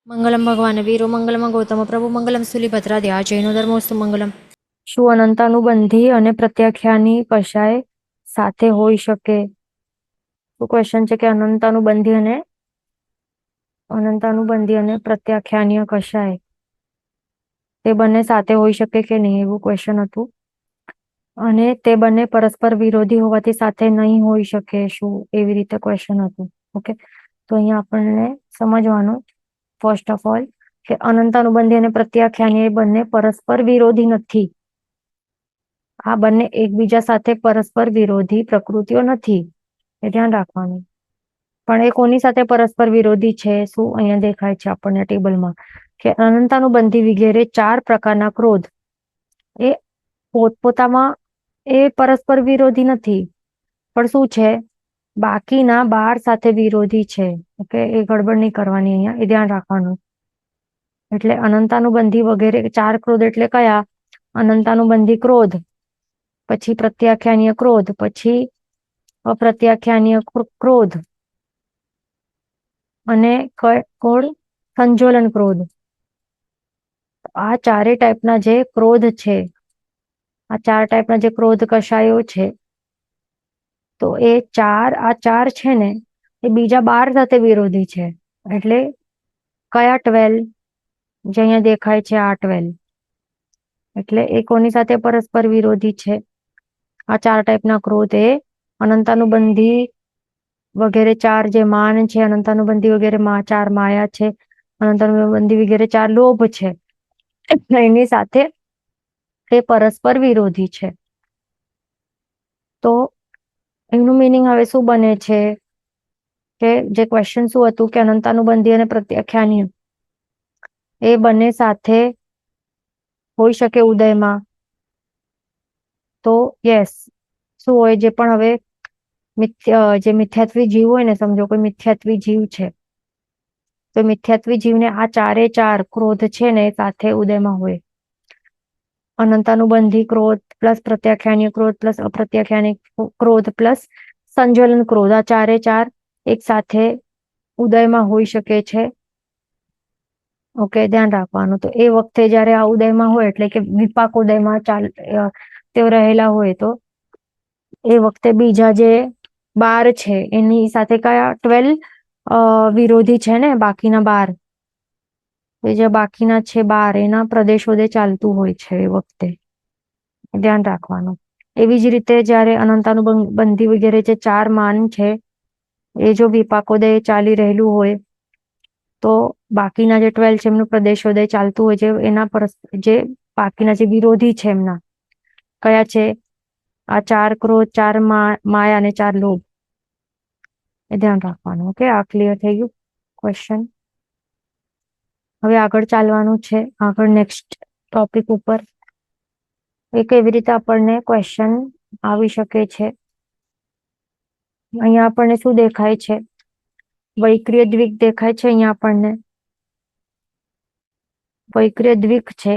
મંગલમ ભગવાન વીરો મંગલમ ગૌતમ પ્રભુ મંગલમ સુલીભદ્રાદ્યા જૈનો ધર્મોસ્તુ મંગલમ. શું અનંતાનુબંધી અને પ્રત્યાખ્યાની કશાય સાથે હોઈ શકે? શું ક્વેશ્ચન છે કે અનંતાનુબંધી અને પ્રત્યાખ્યાનીય કશાય તે બંને સાથે હોઈ શકે કે નહીં, એવું ક્વેશ્ચન હતું. અને તે બંને પરસ્પર વિરોધી હોવાથી સાથે નહીં હોઈ શકે, શું એવી રીતે ક્વેશ્ચન હતું. ઓકે, તો અહીંયા આપણને સમજવાનું ફર્સ્ટ ઓફ ઓલ કે અનંતાનુબંધી અને પ્રત્યાખ્યાની એ બંને પરસ્પર વિરોધી નથી. આ બંને એકબીજા સાથે પરસ્પર વિરોધી પ્રકૃતિઓ નથી, એ ધ્યાન રાખવાનું. પણ એ કોની સાથે પરસ્પર વિરોધી છે? શું અહીંયા દેખાય છે આપણને ટેબલમાં કે અનંતાનુબંધી વગેરે 4 પ્રકારના ક્રોધ એ પોતપોતામાં એ પરસ્પર વિરોધી નથી, પણ શું છે, બાકીના 12 સાથે વિરોધી છે. ઓકે, એ ગડબડ નહીં કરવાની, અહીંયા એ ધ્યાન રાખવાનું. એટલે અનંતાનુબંધી વગેરે 4 ક્રોધ એટલે કયા? અનંતાનુબંધી ક્રોધ, પછી પ્રત્યાખ્યાનીય ક્રોધ, પછી અપ્રત્યાખ્યાનીય ક્રોધ અને કોણ? સંજોલન ક્રોધ. આ 4 ટાઈપના જે ક્રોધ છે, આ 4 ટાઈપના જે ક્રોધ કશાયો છે, તો એ 4 છે ને એ બીજા 12 સાથે વિરોધી છે. એટલે કયા 12? જે અહીંયા દેખાય છે આ 12. એટલે એ કોની સાથે પરસ્પર વિરોધી છે? આ 4 ટાઈપના ક્રોધ એ અનંતાનુબંધી વગેરે 4 જે માન છે, અનંતાનુબંધી વગેરે 4 માયા છે, અનંતાનુબંધી વગેરે 4 લોભ છે, એની સાથે એ પરસ્પર વિરોધી છે. તો એનું મિનિંગ હવે શું બને છે કે જે ક્વેશ્ચન શું હતું કે અનંતાનુબંધી અને પ્રત્યાખ્યાનીય એ બંને સાથે હોઈ શકે ઉદયમાં. તો યસ, શું હોય? જે પણ હવે જે મિથ્યાત્વી જીવ હોય ને, સમજો કોઈ મિથ્યાત્વી જીવ છે, તો મિથ્યાત્વી જીવને આ 4 ક્રોધ છે ને સાથે ઉદયમાં હોય. અનંતાનુબંધી ક્રોધ પ્લસ પ્રત્યાખ્યાનીય ક્રોધ પ્લસ અપ્રત્યાખ્યાનીય ક્રોધ પ્લસ સંજ્વલન ક્રોધ, આ 4 એક સાથે ઉદયમાં હોઈ શકે છે. ઓકે, ધ્યાન રાખવાનું. તો એ વખતે જયારે આ ઉદયમાં હોય એટલે કે વિપાક ઉદયમાં તેઓ રહેલા હોય, તો એ વખતે બીજા જે 12 છે એની સાથે કયા 12 વિરોધી છે ને, બાકીના 12, એ જે બાકીના છે 12 એના પ્રદેશોદે ચાલતું હોય છે એ વખતે, ધ્યાન રાખવાનું. એવી જ રીતે જયારે અનંતાનુબંધી વગેરે જે 4 માન છે એ જો વિપાકોદય ચાલી રહેલું હોય, તો બાકીના જે 12 છે એમનું પ્રદેશોદય ચાલતું હોય છે, એના જે બાકીના જે વિરોધી છે એમના કયા છે? આ 4 ક્રોધ, 4 માયા અને 4 લોભ, એ ધ્યાન રાખવાનું. ઓકે, આ ક્લિયર થઈ ગયું ક્વેશ્ચન. હવે આગળ ચાલવાનું છે, આગળ નેક્સ્ટ ટોપિક ઉપર. એ કેવી રીતે આપણને ક્વેશ્ચન આવી શકે છે? અહીંયા આપણને શું દેખાય છે? વૈક્રિય દ્વિક દેખાય છે. અહીંયા આપણને વૈક્રિય દ્વિક છે,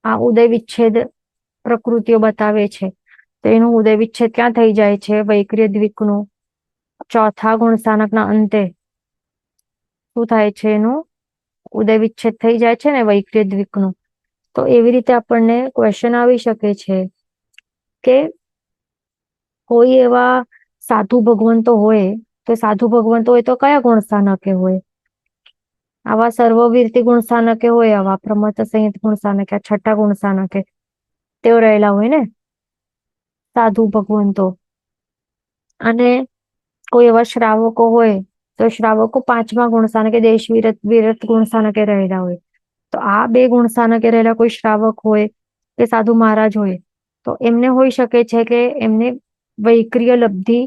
આ ઉદય વિચ્છેદ પ્રકૃતિઓ બતાવે છે. તો એનું ઉદય વિચ્છેદ ક્યાં થઈ જાય છે? વૈક્રિય દ્વિકનું ચોથા ગુણસ્થાનકના અંતે શું થાય છે? એનું ઉદય વિચ્છેદ થઈ જાય છે ને વૈક્રિય દ્વિકનું. તો એવી રીતે આપણને ક્વેશ્ચન આવી શકે છે કે કોઈ એવા સાધુ ભગવંતો હોય, તો સાધુ ભગવંતો હોય તો કયા ગુણસ્થાનકે હોય? આવા સર્વવીરતી ગુણસ્થાનકે હોય, આવા પ્રમથ સંહિત ગુણસ્થાનકે, 6ઠા ગુણસ્થાનકે તેઓ રહેલા હોય ને સાધુ ભગવંતો. અને કોઈ એવા શ્રાવકો હોય તો શ્રાવકો 5મા ગુણસ્થાનકે, દેશ વિરત ગુણસ્થાનકે રહેલા હોય. તો આ 2 ગુણસ્થાનકે રહેલા કોઈ શ્રાવક હોય કે સાધુ મહારાજ હોય, તો એમને હોઈ શકે છે કે એમને વૈક્રિય લબ્ધિ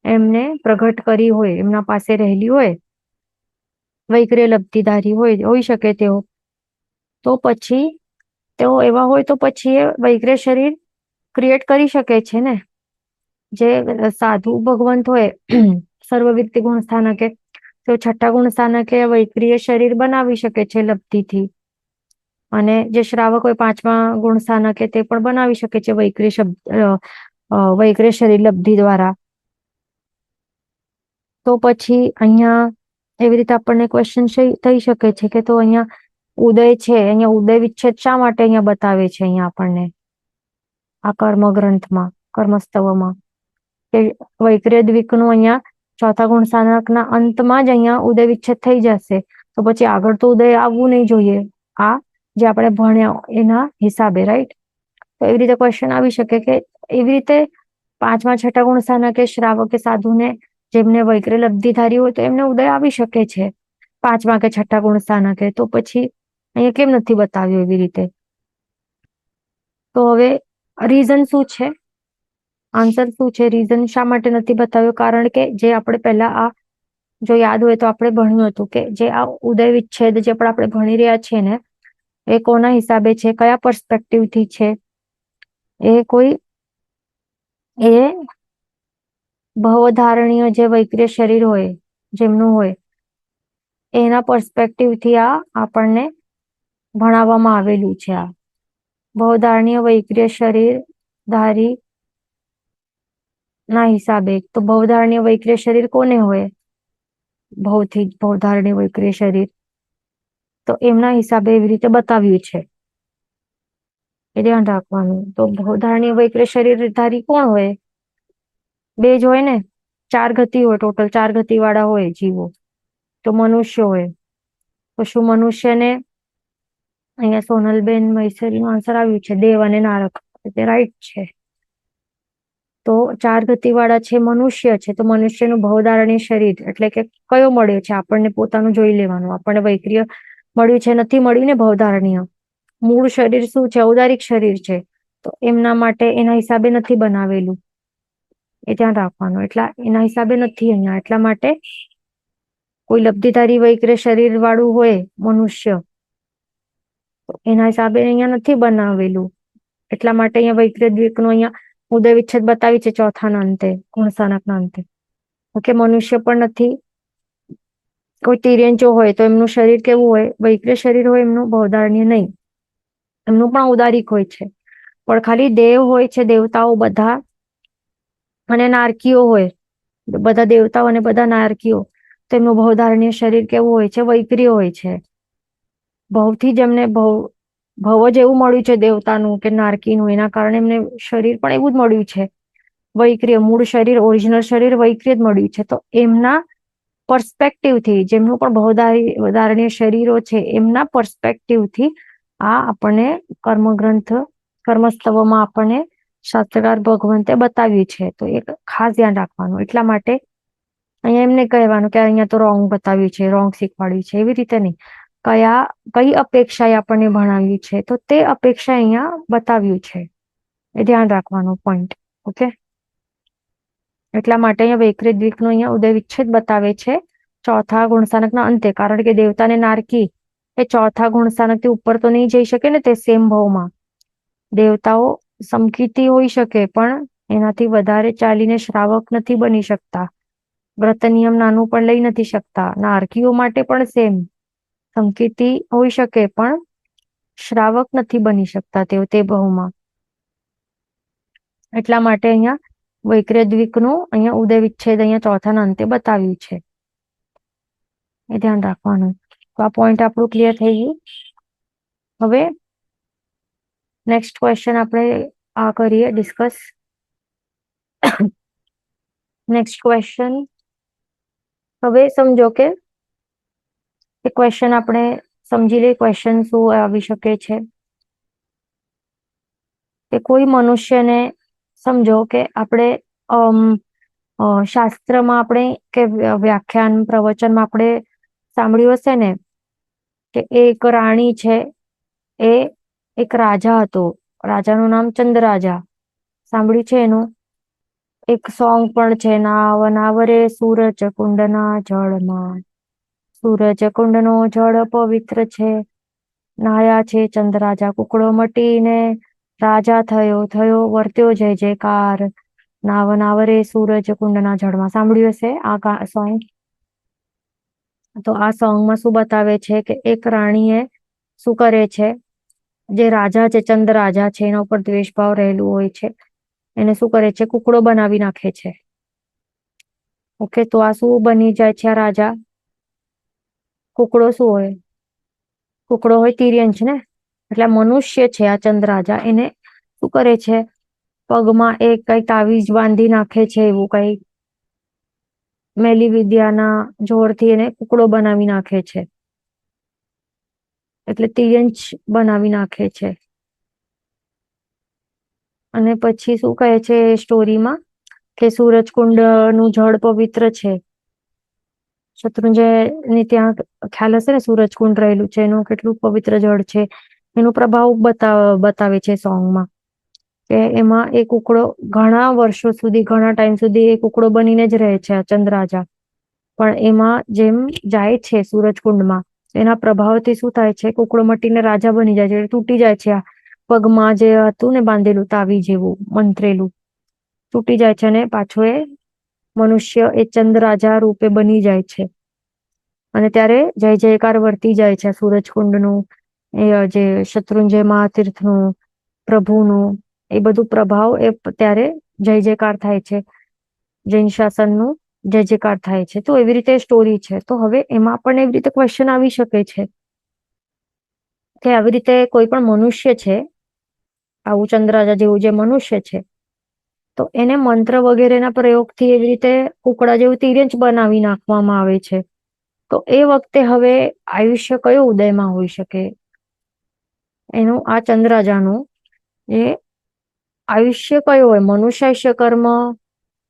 એમને પ્રગટ કરી હોય, એમના પાસે રહેલી હોય, વૈક્રિય લબ્ધિધારી હોઈ શકે તેઓ. તો પછી તેઓ એવા હોય તો પછી એ વૈક્રિય શરીર ક્રિએટ કરી શકે છે ને. જે સાધુ ભગવંત હોય સર્વવીરતી ગુણસ્થાનકે, તો 6ઠા ગુણસ્થાનકે વૈક્રિય શરીર બનાવી શકે છે લબ્ધિથી. અને જે શ્રાવક હોય 5મા ગુણસ્થાનકે, તે પણ બનાવી શકે છે વૈક્રિય શરીર લબ્ધિ દ્વારા. તો પછી અહીંયા એવી રીતે આપણને ક્વેશ્ચન થઈ શકે છે કે તો અહીંયા ઉદય છે, અહીંયા ઉદય વિચ્છેદ શા માટે અહીંયા બતાવે છે અહીંયા આપણને આ કર્મ ગ્રંથમાં, કર્મસ્તવમાં, કે વૈક્રિય દ્વિકનું અહીંયા ચોથા ગુણસ્થાનકના અંતમાં જ અહીંયા ઉદય વિચ્છેદ થઈ જશે, તો પછી આગળ તો ઉદય આવવું નહીં જોઈએ, આ જે આપણે ભણ્યા એના હિસાબે, રાઈટ? તો એવી રીતે ક્વેશ્ચન આવી શકે કે એવી રીતે પાંચમા છઠ્ઠા ગુણસ્થાનકે શ્રાવક કે સાધુને જેમને વૈક્રિય લબ્ધિધારી હોય તો એમને ઉદય આવી શકે છે પાંચમા કે છઠ્ઠા ગુણસ્થાનકે, તો પછી અહીંયા કેમ નથી બતાવ્યું એવી રીતે? તો હવે રીઝન શું છે? આન્સર શું છે? રીઝન શા માટે નથી બતાવ્યો? કારણ કે જે આપણે પહેલા આ જો યાદ હોય તો આપણે ભણ્યું હતું કે જે આ ઉદય વિચ્છેદ જે પણ આપણે ભણી રહ્યા છીએ ને, એ કોના હિસાબે છે, કયા પર્સપેક્ટિવ થી છે? એ કોઈ એ ભવધારણીય જે વૈક્રિય શરીર હોય જેમનું હોય એના પર્સપેક્ટિવ થી આ આપણને ભણાવવામાં આવેલું છે. આ ભવધારણીય વૈક્રિય શરીર ધારી ના હિસાબે, તો ભવધારણીય વૈક્રિય શરીર કોને હોય? ભવથી ભવધારણીય વૈક્રિય શરીર, તો એમના હિસાબે એવી રીતે બતાવ્યું છે, એ ધ્યાન રાખવાનું. તો ભવધારણીય વૈક્રિય શરીર ધારી કોણ હોય? બે જ હોય ને, ચાર ગતિ હોય, ટોટલ ચાર ગતિ વાળા હોય જીવો, તો મનુષ્ય હોય. તો શું મનુષ્યને અહીંયા સોનલબેન મૈસરીનું આન્સર આવ્યું છે દેવ અને નારક, તે રાઈટ છે. તો ચાર ગતિ વાળા છે, મનુષ્ય છે, તો મનુષ્યનું ભવધારણીય શરીર એટલે કે કયો મળ્યો છે આપણને? પોતાનું જોઈ લેવાનું, આપણને વૈક્રિય મળ્યું છે, નથી મળ્યું ને ભવધારણીય. મૂળ શરીર શું છે? ઔદારિક શરીર છે, તો એમના માટે એના હિસાબે નથી બનાવેલું, એ ધ્યાન રાખવાનું. એટલા એના હિસાબે નથી અહીંયા, એટલા માટે કોઈ લબ્ધિધારી વૈક્રિય શરીર વાળું હોય મનુષ્ય, તો એના હિસાબે અહીંયા નથી બનાવેલું, એટલા માટે અહીંયા વૈક્રિય દ્વિકનું અહીંયા ઉદય વિચ્છેદ બતાવી છે ચોથાના અંતે, ગુણસ્થાનકના અંતે. ઓકે, મનુષ્ય પણ નથી. કોઈ તિર્યંચો હોય તો એમનું શરીર કેવું હોય? વૈક્રિય શરીર હોય એમનું, ભવધારણીય નહીં. એમનું પણ ઔદારિક હોય છે, પણ ખાલી દેવ હોય છે, દેવતાઓ બધા અને નારકીઓ હોય, બધા દેવતાઓ અને બધા નારકીઓ, તો એમનું ભવધારણીય શરીર કેવું હોય છે? વૈક્રિય હોય છે. ભવથી જ એમને ભવ જ એવું મળ્યું છે દેવતાનું કે નારકીનું, એના કારણે એમને શરીર પણ એવું જ મળ્યું છે વૈક્રિય. મૂળ શરીર, ઓરિજિનલ શરીર વૈક્રિય જ મળ્યું છે. તો એમના પર્સપેક્ટિવથી, જેમનું પણ ભવધારણીય શરીરો છે, એમના પર્સપેક્ટિવથી આ આપણને કર્મગ્રંથ કર્મસ્તવમાં આપણને શાસ્ત્રકાર ભગવંતે બતાવ્યું છે. તો એક ખાસ ધ્યાન રાખવાનું. એટલા માટે અહીંયા એમને કહેવાનું કે અહીંયા તો રોંગ બતાવ્યું છે, રોંગ શીખવાડ્યું છે, એવી રીતે નહીં. કઈ અપેક્ષાએ આપણને ભણાવ્યું છે, તો તે અપેક્ષા અહીંયા બતાવ્યું છે, એ ધ્યાન રાખવાનો પોઈન્ટ. ઓકે, એટલા માટે અહીંયા વૈક્રિય દ્વિકનો અહીંયા ઉદય વિચ્છેદ બતાવે છે ચોથા ગુણસ્થાનકના અંતે, કારણ કે દેવતા ને નારકી એ ચોથા ગુણસ્થાનકથી ઉપર તો નહીં જઈ શકે ને, તે સેમ ભાવમાં. દેવતાઓ સમકીર્તિ હોઈ શકે પણ એનાથી વધારે ચાલીને શ્રાવક નથી બની શકતા, વ્રત નિયમ નાનું પણ લઈ નથી શકતા. નારકીઓ માટે પણ સેમ, સંકીર્તિ હોઈ શકે પણ શ્રાવક નથી બની શકતા તેઓ તે ભાવમાં. એટલા માટે અહીંયા વૈક્રિય દ્વિકનું અહીંયા ઉદય વિચ્છેદ અહીંયા ચોથાના અંતે બતાવ્યું છે, એ ધ્યાન રાખવાનું. તો આ પોઈન્ટ આપણું ક્લિયર થઈ ગયું. હવે નેક્સ્ટ ક્વેશ્ચન આપણે આ કરીએ ડિસ્કસ. નેક્સ્ટ ક્વેશ્ચન, હવે સમજો કે ક્વેશ્ચન આપણે સમજી લઈએ. ક્વેશ્ચન શું આવી શકે છે કે કોઈ મનુષ્યને સમજો કે આપણે શાસ્ત્રમાં આપણે કે વ્યાખ્યાન પ્રવચનમાં આપણે સાંભળ્યું હશે ને કે એક રાણી છે, એ એક રાજા હતો, રાજાનું નામ ચંદ્રરાજા. સાંભળ્યું છે એનું એક સોંગ પણ છે, નાવ નાવરે સૂરજ કુંડના જળમાં, સૂરજ કુંડનો જળ પવિત્ર છે, નાયા છે ચંદ્રરાજા કુકડો મટીને, રાજા થયો થયો વર્ત્યો જય જયકાર, નાવ નાવરે સૂરજ કુંડના જળમાં. સાંભળ્યું હશે આ સોંગ? તો આ સોંગમાં શું બતાવે છે કે એક રાણીએ શું કરે છે, જે રાજા છે, ચંદ્ર રાજા છે, એના ઉપર દ્વેષભાવ રહેલું હોય છે, એને શું કરે છે? કુકડો બનાવી નાખે છે. ઓકે, તો આ શું બની જાય છે? આ રાજા કુકડો શું હોય? કુકડો હોય તિર્યંશ ને. એટલે મનુષ્ય છે આ ચંદ્રરાજા, એને શું કરે છે? પગમાં એક કઈ તાવીજ બાંધી નાખે છે, એવું કઈ મેલી વિદ્યાના જોરથી એને કુકડો બનાવી નાખે છે, એટલે તિર્યંશ બનાવી નાખે છે. અને પછી શું કહે છે સ્ટોરીમાં કે સૂરજકુંડ નું જળ પવિત્ર છે. શત્રુંજય ને ત્યાં ખ્યાલ હશે ને, સૂરજકુંડ રહેલું છે, એનું કેટલું પવિત્ર જળ છે, એનો પ્રભાવ બતાવે છે સોંગમાં. કે એમાં એ કુકડો ઘણા વર્ષો સુધી, ઘણા ટાઈમ સુધી એ કુકડો બનીને જ રહે છે આ ચંદ્રરાજા. પણ એમાં જેમ જાય છે સૂરજકુંડમાં, એના પ્રભાવથી શું થાય છે, કુકડો મટીને રાજા બની જાય છે, તૂટી જાય છે. આ પગમાં જે હતું ને બાંધેલું તાવી જેવું મંત્રેલું, તૂટી જાય છે અને પાછો એ મનુષ્ય એ ચંદ્રરાજા રૂપે બની જાય છે. અને ત્યારે જય જયકાર વર્તી જાય છે સૂરજકુંડનું, એ જે શત્રુંજય મહાતીર્થનું, પ્રભુનું, એ બધું પ્રભાવ એ ત્યારે જય જયકાર થાય છે, જૈન શાસનનું જય જયકાર થાય છે. તો એવી રીતે સ્ટોરી છે. તો હવે એમાં પણ એવી રીતે ક્વેશ્ચન આવી શકે છે કે આવી રીતે કોઈ પણ મનુષ્ય છે, આવું ચંદ્રરાજા જેવું જે મનુષ્ય છે, તો એને મંત્ર વગેરેના પ્રયોગથી એવી રીતે કુકડા જેવું તિર્યંચ બનાવી નાખવામાં આવે છે. તો એ વખતે હવે આયુષ્ય કયો ઉદયમાં હોઈ શકે? એનું આ ચંદ્રરાજાનું એ આયુષ્ય કયો હોય? મનુષ્ય આયુષ્ય કર્મ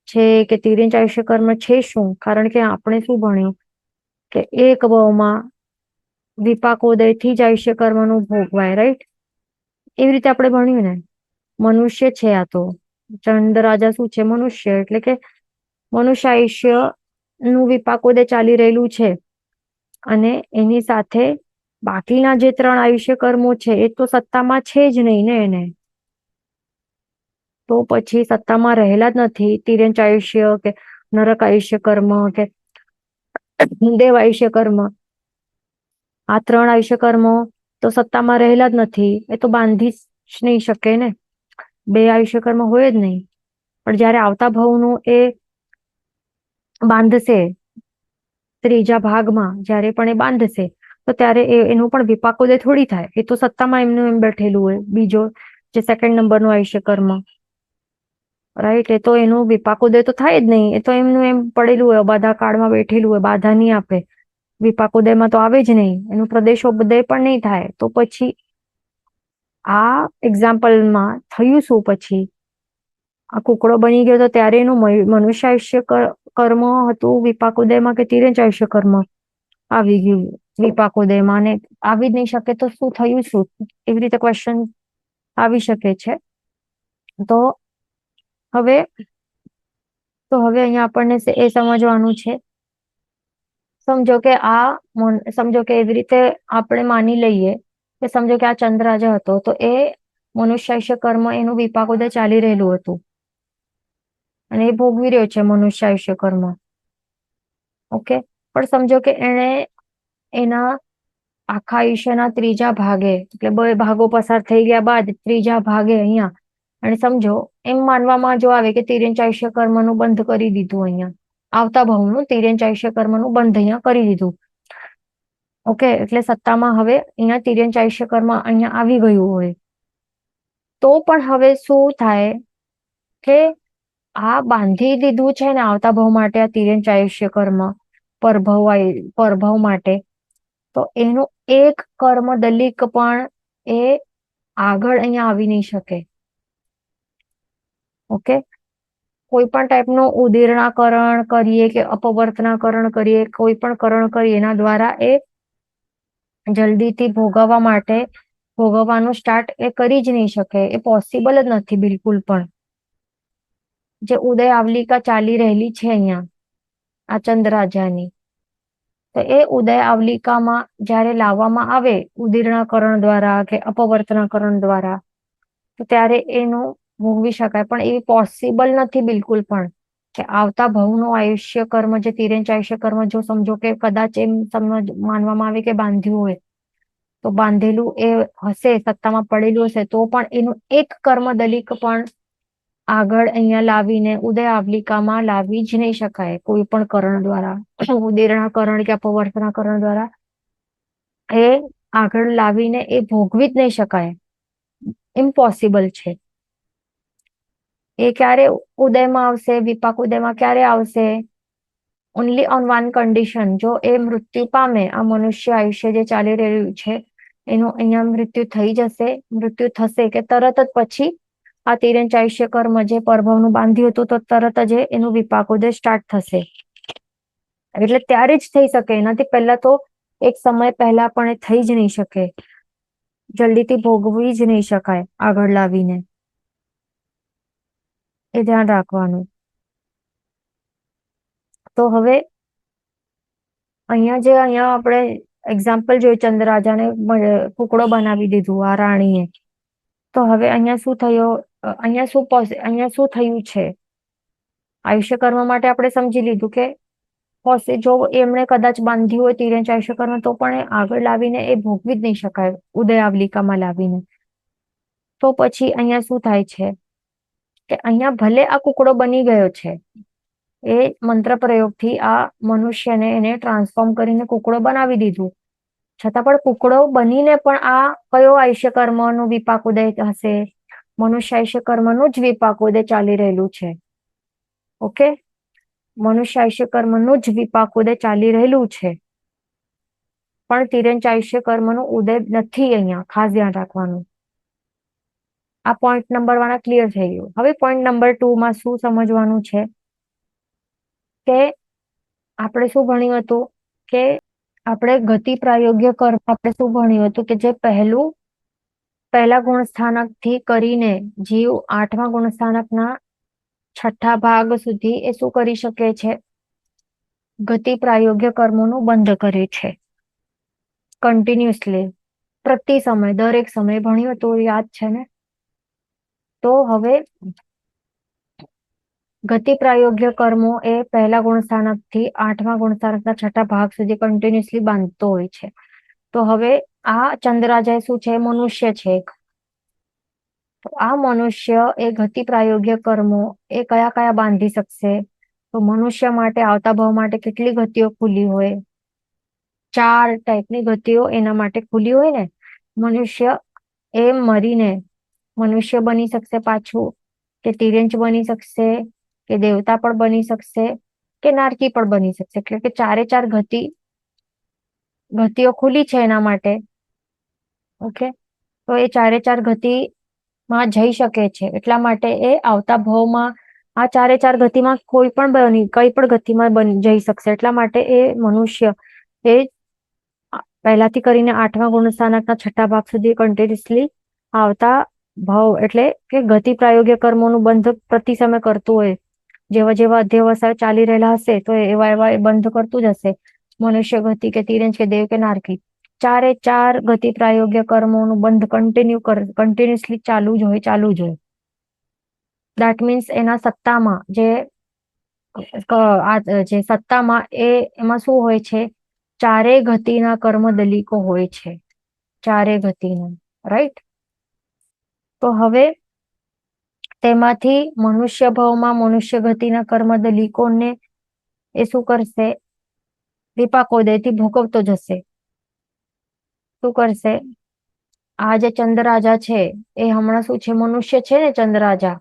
છે કે તિર્યંચ આયુષ્ય કર્મ છે શું? કારણ કે આપણે શું ભણ્યું કે એક ભાવમાં વિપાકોદયથી જ આયુષ્ય કર્મનું ભોગવાય, રાઈટ? એવી રીતે આપણે ભણ્યું ને. મનુષ્ય છે આ તો, ચંદ્રરાજા શું છે? મનુષ્ય. એટલે કે મનુષ્ય આયુષ્ય નું વિપાકોદય ચાલી રહેલું છે, અને એની સાથે બાકીના જે 3 આયુષ્ય કર્મો છે એ તો સત્તામાં છે જ નહીં ને એને. તો પછી સત્તામાં રહેલા જ નથી. તિર્યંચ આયુષ્ય કે નરક આયુષ્ય કર્મ કે દેવ આયુષ્ય કર્મ, આ 3 આયુષ્ય કર્મો તો સત્તામાં રહેલા જ નથી. એ તો બાંધી જ નહીં શકે ને. 2 આયુષ્ય કર્મ હોય જ નહીં. પણ જયારે આવતા ભાવનું એ બાંધશે, ત્રીજા ભાગમાં જયારે પણ એ બાંધશે, તો ત્યારે એનું પણ વિપાકોદય થોડી થાય. એ તો સત્તામાં એમનું એમ બેઠેલું હોય. બીજો જે 2nd નંબરનું આયુષ્ય કર્મ, રાઈટ? એ તો એનું વિપાકોદય તો થાય જ નહીં. એ તો એમનું એમ પડેલું હોય, બાધા કાળમાં બેઠેલું હોય, બાધા નહીં આપે, વિપાકોદયમાં તો આવે જ નહીં, એનું પ્રદેશોદય પણ નહીં થાય. તો પછી આ એક્ઝામ્પલમાં થયું શું? પછી આ કુકડો બની ગયો તો ત્યારે એનું મનુષ્ય આયુષ્ય કર્મ હતું વિપાકોદયમાં કે તિર્યંચ આયુષ્ય કર્મ આવી ગયું વિપાકોદયમાં, ને આવી જ નહીં શકે તો શું થયું શું? એવી રીતે ક્વેશ્ચન આવી શકે છે. તો હવે અહીંયા આપણને એ સમજવાનું છે. સમજો કે એવી રીતે આપણે માની લઈએ કે સમજો કે આ ચંદ્રરાજા હતો, તો એ મનુષ્યાયુષ્ય કર્મ એનું વિપાકોદય ચાલી રહેલું હતું, અને એ ભોગવી રહ્યો છે મનુષ્યાયુષ્ય કર્મ. ઓકે. પણ સમજો કે એને એના આખા આયુષ્યના 3જા ભાગે, એટલે 2 ભાગો પસાર થઈ ગયા બાદ 3જા ભાગે અહીંયા, અને સમજો એમ માનવામાં જો આવે કે તિર્યંચ આયુષ્ય કર્મનું બંધ કરી દીધું, અહીંયા આવતા ભાવનું તિર્યંચ આયુષ્ય કર્મનું બંધ અહીંયા કરી દીધું. ઓકે. એટલે સત્તામાં હવે અહીંયા તિર્યંચ આયુષ્ય કર્મ અહીંયા આવી ગયું હોય, તો પણ હવે શું થાય કે આ બાંધી દીધું છે ને આવતા ભાવ માટે, આ તિર્યંચ આયુષ્ય કર્મ પરભવ માટે, તો એનું એક કર્મ દલિક પણ એ આગળ અહીંયા આવી નહીં શકે. ઓકે. કોઈ પણ ટાઈપનું ઉદીર્ણાકરણ કરીએ કે અપવર્તનાકરણ કરીએ, કોઈ પણ કરણ કરીએ, એના દ્વારા એ જલ્દીથી ભોગવવાનું સ્ટાર્ટ એ કરી જ નહીં શકે. એ પોસિબલ જ નથી બિલકુલ પણ. જે ઉદય આવલિકા ચાલી રહેલી છે અહીંયા આ ચંદ્રરાજાની, તો એ ઉદય આવલિકામાં જ્યારે લાવવામાં આવે ઉદીર્ણાકરણ દ્વારા કે અપવર્તનાકરણ દ્વારા, તો ત્યારે એનું ભોગવી શકાય. પણ એ પોસિબલ નથી બિલકુલ પણ કે આવતા ભવનું આયુષ્ય કર્મ, જે તિર્યંચ આયુષ્ય કર્મ, જો સમજો કે કદાચ એમ માનવામાં આવે કે બાંધ્યું હોય, તો બાંધેલું એ હશે, સત્તામાં પડેલું હશે, તો પણ એનું એક કર્મ દલિક પણ આગળ અહીંયા લાવીને ઉદય આવલિકામાં લાવી જ નહીં શકાય કોઈ પણ કરણ દ્વારા, ઉદીર્ણાકરણ કે અપવર્તનાકરણ દ્વારા એ આગળ લાવીને એ ભોગવી જ નહીં શકાય, ઇમ્પોસિબલ છે. એ ક્યારે ઉદયમાં આવશે, વિપાક ઉદયમાં ક્યારે આવશે? ઓનલી ઓન વન કન્ડિશન, જો એ મૃત્યુ પામે, આ મનુષ્ય આયુષ્ય જે ચાલી રહ્યું છે એનું અહીંયા મૃત્યુ થઈ જશે, મૃત્યુ થશે કે તરત જ પછી આ તિર્યંચ આયુષ્ય કર્મ જે પરભવનું બાંધ્યું હતું તો તરત જ એનું વિપાક ઉદય સ્ટાર્ટ થશે. એટલે ત્યારે જ થઈ શકે, એનાથી પહેલા તો એક સમય પહેલા પણ એ થઈ જ નહીં શકે, જલ્દીથી ભોગવી જ નહીં શકાય આગળ લાવીને. એ ધ્યાન રાખવાનું. તો હવે અહીંયા આપણે એક્ઝામ્પલ જોયું, ચંદ્રરાજાને કુકડો બનાવી દીધું આ રાણીએ. તો હવે અહીંયા શું થયું? અહીંયા શું થયું છે? આયુષ્ય કર્મ માટે આપણે સમજી લીધું કે જો એમણે કદાચ બાંધ્યું હોય તિર્યંચ આયુષ્ય કર્મ, તો પણ એ આગળ લાવીને એ ભોગવી જ નહીં શકાય ઉદયાવલિકામાં લાવીને. તો પછી અહીંયા શું થાય છે કે અહીંયા ભલે આ કુકડો બની ગયો છે, એ મંત્ર પ્રયોગથી આ મનુષ્યને એને ટ્રાન્સફોર્મ કરીને કુકડો બનાવી દીધું, છતાં પણ કુકડો બનીને પણ આ કયો આયુષ્ય કર્મનું વિપાક ઉદય હશે? મનુષ્ય આયુષ્ય કર્મનું જ વિપાક ઉદય ચાલી રહેલું છે. ઓકે, મનુષ્ય આયુષ્ય કર્મનું જ વિપાક ઉદય ચાલી રહેલું છે, પણ તિર્યંચ આયુષ્ય કર્મનું ઉદય નથી અહીંયા, ખાસ ધ્યાન રાખવાનું. આ પોઈન્ટ નંબર 1 ક્લિયર થઈ ગયું. હવે પોઈન્ટ નંબર 2 માં શું સમજવાનું છે કે આપણે શું ભણ્યું હતું કે આપણે ગતિ પ્રાયોગ્ય કર્મ આપણે શું ભણ્યું હતું કે જે પહેલા ગુણ સ્થાનક થી કરીને જીવ 8મા ગુણ સ્થાનકના 6ઠ્ઠા ભાગ સુધી એ શું કરી શકે છે? ગતિ પ્રાયોગ્ય કર્મોનું બંધ કરે છે કન્ટિન્યુઅસલી, પ્રતિ સમય, દરેક સમય ભણ્યું તો યાદ છે ને? તો હવે ગતિ પ્રાયોગ્ય કર્મો એ પહેલા ગુણ સ્થાનક થી 8મા ગુણ સ્થાનકના 6ઠ્ઠા ભાગ સુધી કન્ટિન્યુઅસલી બાંધતો હોય છે. તો હવે આ ચંદ્રરાજા શું છે? મનુષ્ય છે. તો આ મનુષ્ય એ ગતિ પ્રાયોગ્ય કર્મો એ કયા કયા બાંધી શકશે? તો મનુષ્ય માટે આવતા ભાવ માટે કેટલી ગતિઓ ખુલી હોય? 4 ટાઈપની ગતિઓ એના માટે ખુલી હોય ને. મનુષ્ય એ મરીને મનુષ્ય બની શકશે પાછું, કે તિર્યંચ બની શકશે, કે દેવતા પણ બની શકશે, કે નારકી પણ બની શકશે. એટલે કે 4 ગતિઓ ખુલી છે એના માટે. ઓકે, તો એ 4 ગતિમાં જઈ શકે છે. એટલા માટે એ આવતા ભાવમાં આ 4 ગતિમાં કઈ પણ ગતિમાં જઈ શકશે. એટલા માટે એ મનુષ્ય એ પહેલાથી કરીને 8મા ગુણ સ્થાનકના 6ઠ્ઠા ભાગ સુધી કન્ટિન્યુઅસલી આવતા ભાવ એટલે કે ગતિ પ્રાયોગ્ય કર્મોનું બંધ પ્રતિ સમય કરતું હોય. જેવા જેવા અધ્યવસાય ચાલી રહેલા હશે તો એવા એવા એ બંધ કરતું જ હશે. મનુષ્ય ગતિ કે તિર્યંચ કે દેવ કે નારકી, 4 ગતિ પ્રાયોગ્ય કર્મોનું બંધ કન્ટિન્યુઅસલી ચાલુ જ હોય. દેટ મીન્સ એના સત્તામાં જે સત્તામાં એમાં શું હોય છે? 4 ગતિના કર્મ દલિકો હોય છે. 4 ગતિના, રાઈટ? તો હવે તેમાંથી મનુષ્ય ભાવમાં મનુષ્ય ગતિના કર્મ દલિકોને એ શું કરશે? વિપાકોદયથી ભોગવતો જશે. શું કરશે? આ જે ચંદ્રરાજા છે એ હમણાં શું છે? મનુષ્ય છે ને ચંદ્રરાજા.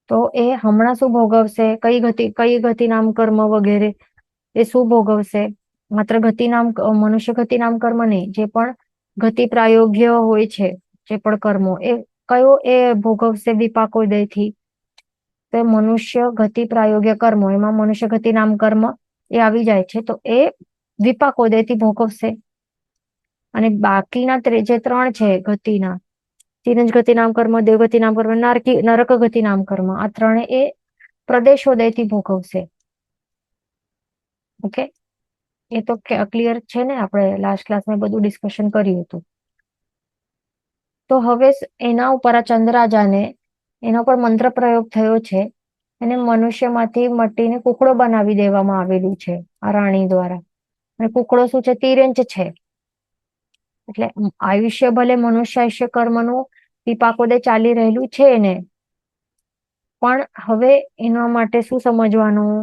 તો એ હમણાં શું ભોગવશે? કઈ ગતિ નામ કર્મ વગેરે એ શું ભોગવશે? માત્ર મનુષ્ય ગતિ નામ કર્મ નહીં, જે પણ ગતિ પ્રાયોગ્ય હોય છે, જે પણ કર્મો એ કયો એ ભોગવશે વિપાકોદયથી? તો મનુષ્ય ગતિ પ્રાયોગ્ય કર્મો, એમાં મનુષ્ય ગતિ નામ કર્મ એ આવી જાય છે, તો એ વિપાકોદયથી ભોગવશે. અને બાકીના જે 3 છે ગતિના, તિર્યંચ ગતિ નામ કર્મ, દેવગતિ નામ કર્મ, નરક ગતિ નામ કર્મ, આ 3 એ પ્રદેશોદયથી ભોગવશે. ઓકે, એ તો ક્લિયર છે ને? આપણે લાસ્ટ ક્લાસમાં બધું ડિસ્કશન કર્યું હતું. તો હવે એના ઉપર આ ચંદ્રરાજાને એના પર મંત્ર પ્રયોગ થયો છે. એને મનુષ્યમાંથી મટીને કુકડો બનાવી દેવામાં આવેલું છે આ રાણી દ્વારા. અને કુકડો શું છે? તિર્યંચ છે. એટલે આયુષ્ય ભલે મનુષ્ય આયુષ્ય કર્મનું વિપાકોદય ચાલી રહેલું છે ને, પણ હવે એના માટે શું સમજવાનું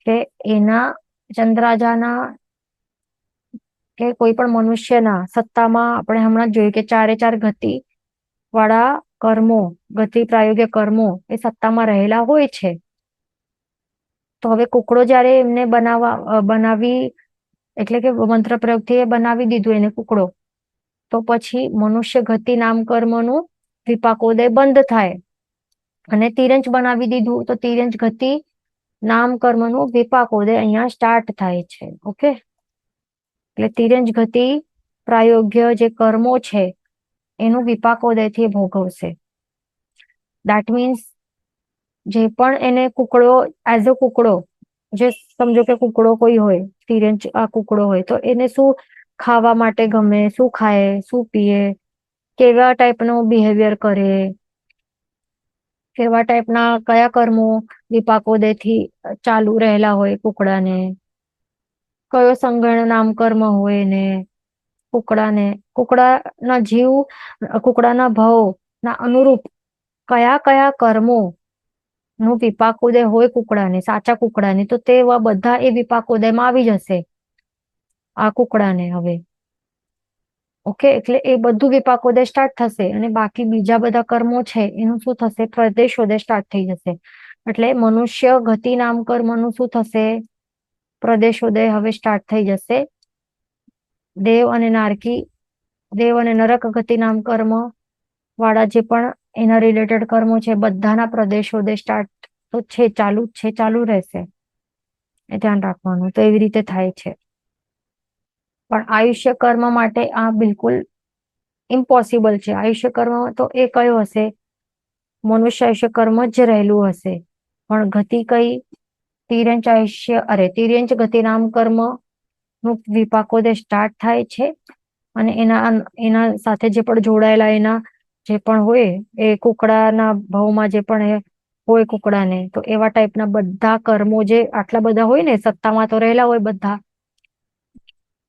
કે એના ચંદ્રરાજાના કે કોઈ પણ મનુષ્યના સત્તામાં આપણે હમણાં જોયું કે ચારે ચાર ગતિ વાળા કર્મો, ગતિ પ્રાયોગ્ય કર્મો એ સત્તામાં રહેલા હોય છે. તો હવે કુકડો જયારે એમને બનાવી એટલે કે મંત્ર પ્રયોગથી એ બનાવી દીધું એને કુકડો, તો પછી મનુષ્ય ગતિ નામ કર્મનું વિપાકોદય બંધ થાય. અને તિરંજ બનાવી દીધું તો તિરંજ ગતિ નામ કર્મનું વિપાકોદય અહીંયા સ્ટાર્ટ થાય છે. ઓકે, એટલે તિરંજ ગતિ પ્રાયોગ્ય જે કર્મો છે એનું વિપાકોદયથી ભોગવશે. દેટ મીન્સ જે પણ એને કુકડો એઝ અ કુકડો, જે સમજો કે કુકડો કોઈ હોય, તિરંજ આ કુકડો હોય, તો એને શું ખાવા માટે ગમે, શું ખાય, શું પીએ, કેવા ટાઈપનો બિહેવિયર કરે, કેવા ટાઈપના કયા કર્મો વિપાકોદયથી ચાલુ રહેલા હોય કુકડાને, કયો સંગણ નામ કર્મ હોય ને કુકડાને, કુકડાના જીવ, કુકડાના ભાવ ના અનુરૂપ કયા કયા કર્મો નું વિપાકોદય હોય કુકડાને, સાચા કુકડાને, તો તે બધા એ વિપાકોદયમાં આવી જશે આ કુકડાને હવે. ઓકે, એટલે એ બધું વિપાકોદય સ્ટાર્ટ થશે અને બાકી બીજા બધા કર્મો છે એનું શું થશે, પ્રદેશોદય સ્ટાર્ટ થઈ જશે. એટલે મનુષ્ય ગતિ નામ કર્મનું શું થશે, પ્રદેશોદય હવે સ્ટાર્ટ થઈ જશે. દેવ અને નારકી, દેવ અને નરક ગતિ નામ કર્મ વાળા જે પણ એના રિલેટેડ કર્મો છે બધાના પ્રદેશોદય સ્ટાર્ટ તો છે, ચાલુ જ છે, ચાલુ રહેશે, એ ધ્યાન રાખવાનું. તો એવી રીતે થાય છે. પણ આયુષ્ય કર્મ માટે આ બિલકુલ ઇમ્પોસિબલ છે. આયુષ્ય કર્મ તો એ કયો હશે, મનુષ્ય આયુષ્ય કર્મ જ રહેલું હશે. પણ ગતિ કઈ, તિર્યંચ આયુષ્ય, તિર્યંચ ગતિ નામ કર્મ નું વિપાકોદય સ્ટાર્ટ થાય છે. અને એના સાથે જે પણ જોડાયેલા એના જે પણ હોય એ કુકડાના ભાવમાં જે પણ હોય કુકડાને, તો એવા ટાઈપના બધા કર્મો જે આટલા બધા હોય ને સત્તામાં તો રહેલા હોય બધા.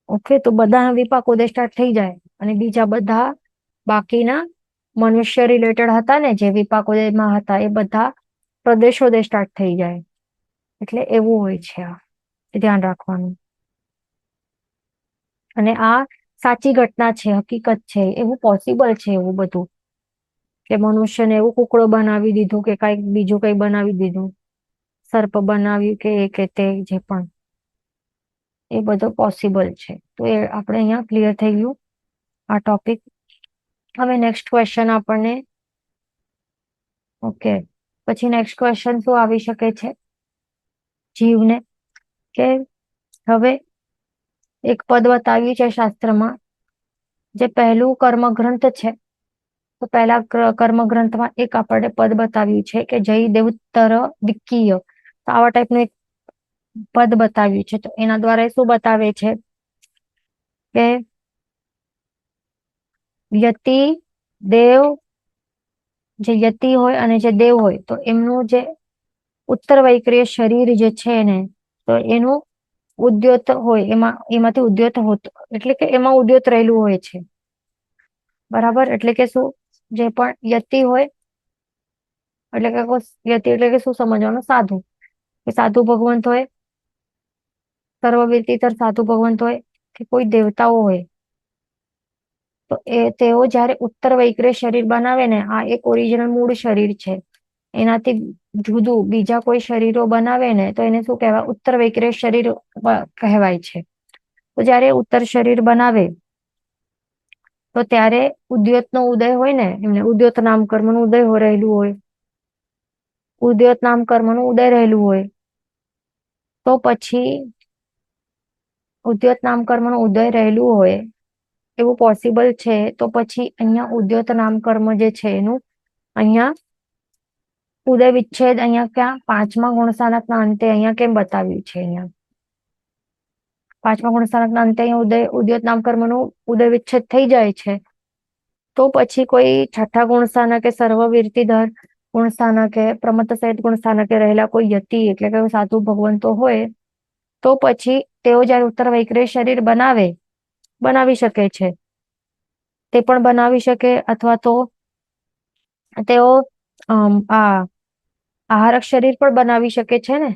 ઓકે, તો બધા વિપાકોદય સ્ટાર્ટ થઈ જાય અને બીજા બધા બાકીના મનુષ્ય રિલેટેડ હતા ને જે વિપાકોદયમાં હતા એ બધા પ્રદેશોદય સ્ટાર્ટ થઈ જાય. એટલે એવું હોય છે, આ ધ્યાન રાખવાનું. અને આ સાચી ઘટના છે, હકીકત છે, એવું પોસિબલ છે એવું બધું, કે મનુષ્યને એવું કુકડો બનાવી દીધું કે કઈક બીજું કઈ બનાવી દીધું, સર્પ બનાવ્યું કે એ કે તે જે પણ, એ બધું પોસિબલ છે. તો એ આપણે અહીંયા ક્લિયર થઈ ગયું આ ટોપિક. હવે નેક્સ્ટ ક્વેશ્ચન આપણને, ઓકે, પછી નેક્સ્ટ ક્વેશ્ચન શું આવી શકે છે જીવને, કે હવે એક પદ બતાવ્યું છે શાસ્ત્રમાં, જે પહેલું કર્મગ્રંથ છે, તો પહેલા કર્મગ્રંથમાં એક આપણે પદ બતાવ્યું છે કે જય દેવોત્તર દિક્કીય, તો આવા ટાઈપનું એક પદ બતાવ્યું છે. તો એના દ્વારા શું બતાવે છે કે યતિ દેવ, જે યતિ હોય અને જે દેવ હોય, તો એમનું જે ઉત્તર વૈક્રિય શરીર જે છે ને, તો એનું ઉદ્યોત હોય, એમાંથી ઉદ્યોત હોતો, એટલે કે એમાં ઉદ્યોત રહેલું હોય છે. બરાબર, એટલે કે શું, જે પણ યતિ હોય એટલે કે યતિ એટલે કે શું સમજવાનું, સાધુ, કે સાધુ ભગવંત હોય, સર્વવીરતીતર સાધુ ભગવંત હોય કે કોઈ દેવતાઓ હોય, તો તેઓ જયારે ઉત્તર વૈક્રિય શરીર બનાવે ને, આ એક ઓરિજિનલ મૂળ શરીર છે, એનાથી જુદું બીજા કોઈ શરીરો બનાવે ને તો એને શું કહેવાય, ઉત્તર વૈક્રિય શરીર કહેવાય છે. તો જયારે ઉત્તર શરીર બનાવે તો ત્યારે ઉદ્યોતનો ઉદય હોય ને, એમને ઉદ્યોત નામ કર્મનું ઉદય રહેલું હોય, ઉદ્યોત નામ કર્મનું ઉદય રહેલું હોય, તો પછી ઉદ્યોત નામ કર્મનું ઉદય રહેલું હોય એવું પોસિબલ છે. તો પછી અહીંયા ઉદ્યોત નામ કર્મ જે છે એનું અહીંયા ઉદય વિચ્છેદ અહીંયા ક્યાં, પાંચમા ગુણસાનકના અંતે અહીંયા કેમ બતાવ્યું છે, અહીંયા પાંચમા ગુણસાનકના અંતે અહીંયા ઉદ્યોત નામ કર્મનું ઉદય વિચ્છેદ થઈ જાય છે. તો પછી કોઈ છઠ્ઠા ગુણસ્થાનકે, સર્વવીરતીધર ગુણસ્થાનકે, પ્રમત્ત સહિત ગુણસ્થાનકે રહેલા કોઈ યતિ એટલે કે સાધુ ભગવંતો હોય, તો પછી તેઓ જયારે ઉત્તર વૈક્રિય શરીર બનાવી શકે છે, તે પણ બનાવી શકે, અથવા તો તેઓ આહારક શરીર પણ બનાવી શકે છે ને.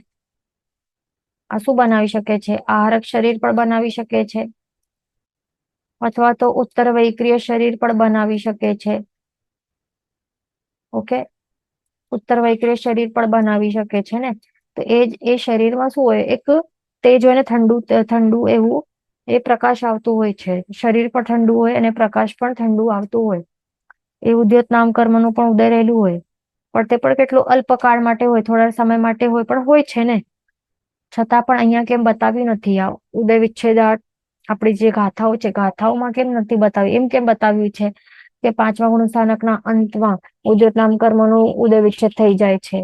આ શું બનાવી શકે છે, આહારક શરીર પણ બનાવી શકે છે. અથવા તો ઉત્તર વૈક્રિય શરીર પણ બનાવી શકે છે. ઓકે, ઉત્તર વૈક્રિય શરીર પણ બનાવી શકે છે ને. તો એ શરીરમાં શું હોય, એક તેજ હોય ને ઠંડુ ઠંડુ એવું એ પ્રકાશ આવતું હોય છે. શરીર પણ ઠંડુ હોય અને પ્રકાશ પણ ઠંડુ આવતું હોય. એ ઉદ્યોત નામ કર્મનું પણ ઉદય રહેલું હોય, પણ તે પણ કેટલું અલ્પકાળ માટે હોય, થોડા સમય માટે હોય, પણ હોય છે ને. છતાં પણ અહીંયા કેમ બતાવ્યું નથી આ ઉદય વિચ્છેદ? આપણી જે ગાથાઓ છે, ગાથાઓમાં કેમ નથી બતાવ્યું? એમ કેમ બતાવ્યું છે કે પાંચમા ગુણસ્થાનકના અંતમાં ઉદ્યોત નામ કર્મનું ઉદય વિચ્છેદ થઈ જાય છે?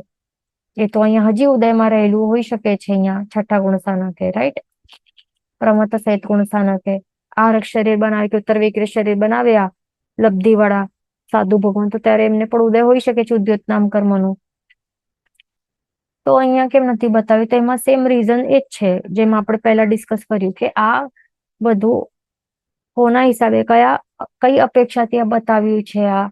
એ તો અહીંયા હજી ઉદયમાં રહેલું હોઈ શકે છે, અહીંયા છઠ્ઠા ગુણસ્થાનકે, રાઈટ? પ્રમત સહિત ગુણસ્થાનકે આરક શરીર બનાવે કે ઉત્તર વિક્રિય શરીર બનાવ્યા લબ્ધિ વાળા સાધુ ભગવાન, તો ત્યારે એમને પણ ઉદય હોઈ શકે છે ઉદ્યોત નામ કર્મનું. તો અહીંયા કેમ નથી બતાવ્યું? તો એમાં સેમ રીઝન એ જ છે જેમ આપણે પહેલા ડિસ્કસ કર્યું કે આ બધું કોના હિસાબે, કઈ અપેક્ષાથી આ બતાવ્યું છે આ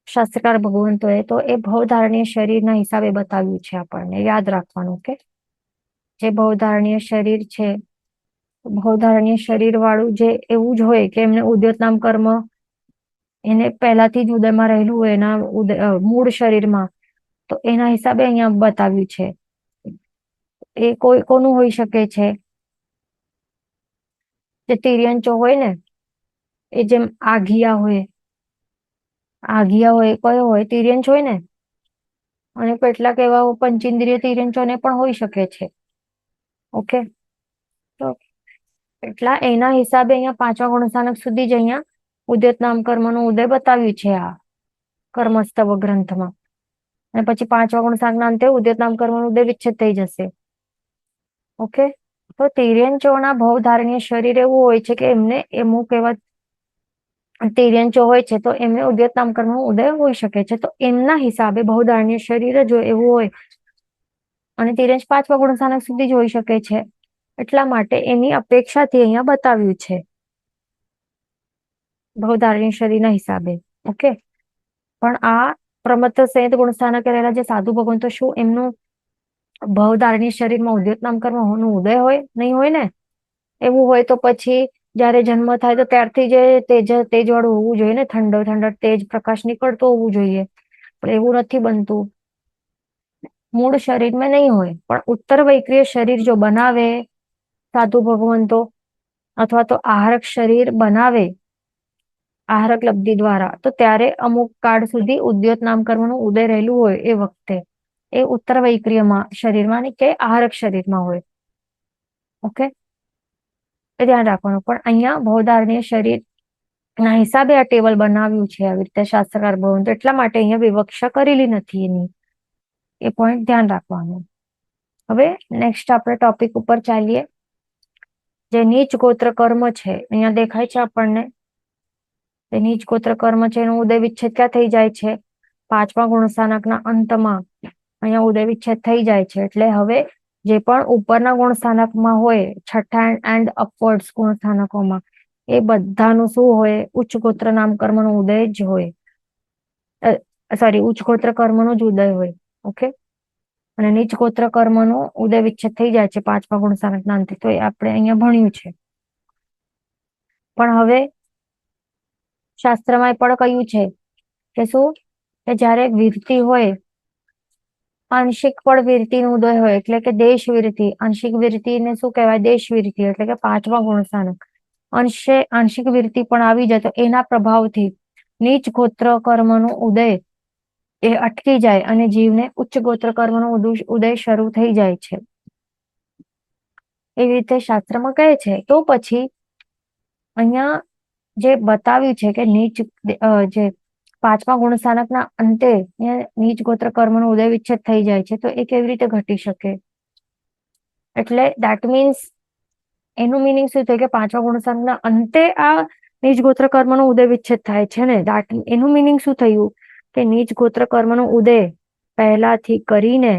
શાસ્ત્રકાર ભગવંતોએ? તો એ ભવધારણીય શરીરના હિસાબે બતાવ્યું છે. આપણને યાદ રાખવાનું કે જે ભવધારણીય શરીર છે, ભવધારણીય શરીર વાળું જે એવું જ હોય કે એમને ઉદ્યોત નામ કર્મ એને પહેલાથી જ ઉદયમાં રહેલું હોય એના મૂળ શરીરમાં, તો એના હિસાબે અહીંયા બતાવ્યું છે. એ કોનું હોઈ શકે છે? જે તિર્યંચો હોય ને, એ જેમ આઘિયા હોય, કયો હોય? તિર્યંચ હોય ને. અને કેટલાક એવા પંચેન્દ્રિય તિર્યંચોને પણ હોઈ શકે છે. ઓકે, તો એટલા એના હિસાબે અહીંયા પાંચમા ગુણસ્થાનક સુધી જ અહીંયા ઉદ્યોત નામ કર્મનું ઉદય બતાવ્યું છે આ કર્મસ્તવ ગ્રંથમાં. અને પછી પાંચમા ગુણસ્થાનકના અંતે ઉદ્યોત નામ કર્મનું ઉદય વિચ્છેદ થઈ જશે. ઓકે, તો તિર્યંચોના ભવધારણીય શરીર એવું હોય છે કે એમને અમુક એવા તિર્યંચો હોય છે, તો એમને ઉદ્યોત નામ કર્મનું ઉદય હોઈ શકે છે. તો એમના હિસાબે ભવધારણીય શરીર જ એવું હોય, અને તિર્યંચ પાંચમા ગુણસ્થાનક સુધી જ હોઈ શકે છે. એટલા માટે એની અપેક્ષાથી અહીંયા બતાવ્યું છે ભવધારણીય શરીરના હિસાબે. ઓકે, પણ આ પ્રમત્ત સંહિત ગુણસ્થાનકે રહેલા જે સાધુ ભગવંતો, શું એમનું ભવધારણીય શરીરમાં ઉદ્યોત નામ કર્મનું ઉદય હોય? નહીં હોય ને. એવું હોય તો પછી જયારે જન્મ થાય તો ત્યારથી જે તેજ વાળું હોવું જોઈએ ને, ઠંડો તેજ પ્રકાશ નીકળતો હોવું જોઈએ, પણ એવું નથી બનતું. મૂળ શરીરમાં નહીં હોય, પણ ઉત્તર વૈક્રિય શરીર જો બનાવે સાધુ ભગવંતો, અથવા તો આહારક શરીર બનાવે આહારક લબ્ધિ દ્વારા, તો ત્યારે અમુક કાળ સુધી ઉદ્યોત નામ કર્મનું ઉદય રહેલું હોય એ વખતે એ ઉત્તર વૈક્રિયમાં શરીરમાં કે આહારક શરીરમાં હોય. ઓકે, એ ધ્યાન રાખવાનું. પણ અહીંયા ભવધારણીય શરીર ના હિસાબે આ ટેબલ બનાવ્યું છે આવી રીતે શાસ્ત્રકાર ભગવંતો, એટલા માટે અહીંયા વિવક્ષા કરેલી નથી એની. એ પોઈન્ટ ધ્યાન રાખવાનું. હવે નેક્સ્ટ આપણે ટોપિક ઉપર ચાલીએ. જે નીચ ગોત્ર કર્મ છે, અહીંયા દેખાય છે આપણને. જે નીચ ગોત્ર કર્મ છે એનું ઉદય વિચ્છેદ ક્યાં થઈ જાય છે? પાંચમા ગુણસ્થાનકના અંતમાં અહીંયા ઉદય વિચ્છેદ થઈ જાય છે. એટલે હવે જે પણ ઉપરના ગુણસ્થાનકમાં હોય, છઠ્ઠા એન્ડ અપવર્ડ્સ ગુણસ્થાનકોમાં, એ બધાનું શું હોય? ઉચ્ચ ગોત્ર નામ કર્મનો ઉદય જ હોય. સોરી, ઉચ્ચ ગોત્ર કર્મનો જ ઉદય હોય. ઓકે, અને નીચ ગોત્ર કર્મનો ઉદય વિચ્છેદ થઈ જાય છે પાંચમા ગુણસ્થાનકના અંતે. તો એ આપણે અહીંયા ભણ્યું છે. પણ હવે શાસ્ત્રમાં એ પણ કહ્યું છે કે શું? કે જયારે વિરતિ હોય, આંશિક પણ વિરતિનો ઉદય હોય, એટલે કે દેશ વિરતિ. આંશિક વિરતિને શું કહેવાય? દેશ વિરતિ, એટલે કે પાંચમા ગુણસ્થાનક. આંશિક વિરતિ પણ આવી જાય તો એના પ્રભાવથી નીચ ગોત્ર કર્મનો ઉદય એ અટકી જાય અને જીવને ઉચ્ચ ગોત્ર કર્મનો ઉદય શરૂ થઈ જાય છે. એવી રીતે શાસ્ત્રમાં કહે છે. તો પછી અહીંયા જે બતાવ્યું છે કે નીચ જે પાંચમા ગુણસ્થાનકના અંતે નીચ ગોત્ર કર્મનો ઉદય વિચ્છેદ થઈ જાય છે, તો એ કેવી રીતે ઘટી શકે? એટલે દેટ મીન્સ એનું મિનિંગ શું થયું કે પાંચમા ગુણસ્થાનકના અંતે આ નીચ ગોત્ર કર્મનો ઉદય વિચ્છેદ થાય છે ને. એનું મિનિંગ શું થયું? કે નીચ ગોત્ર કર્મનો ઉદય પહેલાથી કરીને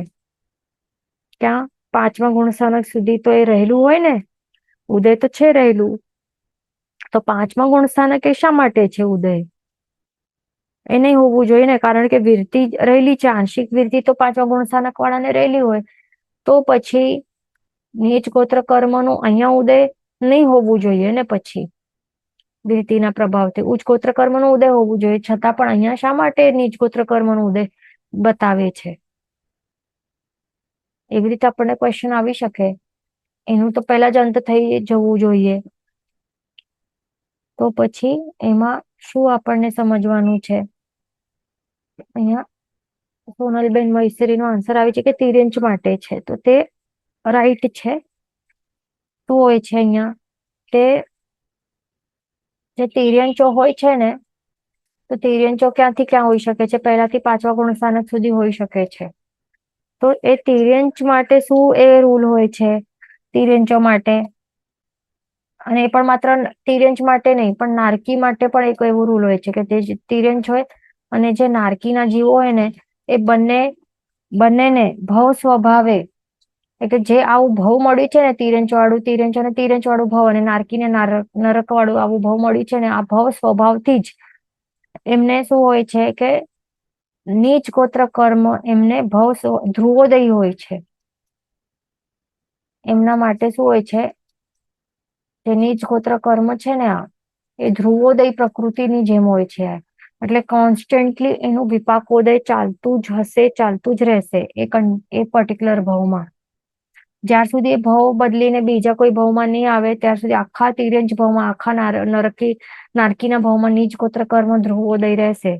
ક્યાં પાંચમા ગુણસ્થાનક સુધી તો એ રહેલું હોય ને, ઉદય તો છે રહેલું. તો પાંચમા ગુણસ્થાનક એ શા માટે છે ઉદય? એ નહીં હોવું જોઈએ ને, કારણ કે વિરતિ રહેલી છે. આંશિક વિરતિ તો પાંચમા ગુણસ્થાનક વાળાને રહેલી હોય, તો પછી નીચ ગોત્ર કર્મનું અહીંયા ઉદય નહીં હોવું જોઈએ ને પછી. વિરતિના પ્રભાવથી ઉચ્ચ ગોત્ર કર્મનો ઉદય હોવું જોઈએ, છતાં પણ અહીંયા શા માટે નીચ ગોત્ર કર્મનો ઉદય બતાવે છે? એવી રીતે આપણને ક્વેશ્ચન આવી શકે. એનું તો પહેલા જ અંત થઈ જવું જોઈએ. તો પછી એમાં શું આપણને સમજવાનું છે? અહીંયા સોનલબેન મૈસરીનો આન્સર આવે છે કે તિર્યંચ માટે છે, તો તે રાઈટ છે. શું હોય છે અહીંયા કે જે તિર્યંચો હોય છે ને, તો તિર્યંચો ક્યાંથી ક્યાં હોઈ શકે છે? પહેલાથી પાંચમા ગુણસ્થાનક સુધી હોઈ શકે છે. તો એ તિર્યંચ માટે શું એ રૂલ હોય છે તિર્યંચો માટે? અને એ પણ માત્ર તિર્યંચ માટે નહીં, પણ નારકી માટે પણ એક એવો રૂલ હોય છે કે તે તિર્યંચ હોય અને જે નારકીના જીવો હોય ને, એ બંનેને ભવ સ્વભાવે, એટલે જે આવું ભવ મળ્યું છે ને, તિર્યંચ અને તિર્યંચ વાળું ભવ, અને નારકીને નરક વાળું આવું ભવ મળ્યું છે ને, આ ભવ સ્વભાવથી જ એમને શું હોય છે કે નીચ ગોત્ર કર્મ એમને ભવ ધ્રુવોદય હોય છે. એમના માટે શું હોય છે, જે નીચ ગોત્ર કર્મ છે ને, એ ધ્રુવોદય પ્રકૃતિની જેમ હોય છે. એટલે કોન્સ્ટન્ટલી એનું વિપાકોદય ચાલતું જ હશે, ચાલતું જ રહેશે એ પર્ટિક્યુલર ભવમાં. જ્યાર સુધી એ ભવ બદલીને બીજા કોઈ ભવમાં નહીં આવે, ત્યાર સુધી આખા તિર્યંચ ભવમાં, આખા નારકીના ભવમાં નીચ ગોત્ર કર્મ ધ્રુવોદય રહેશે.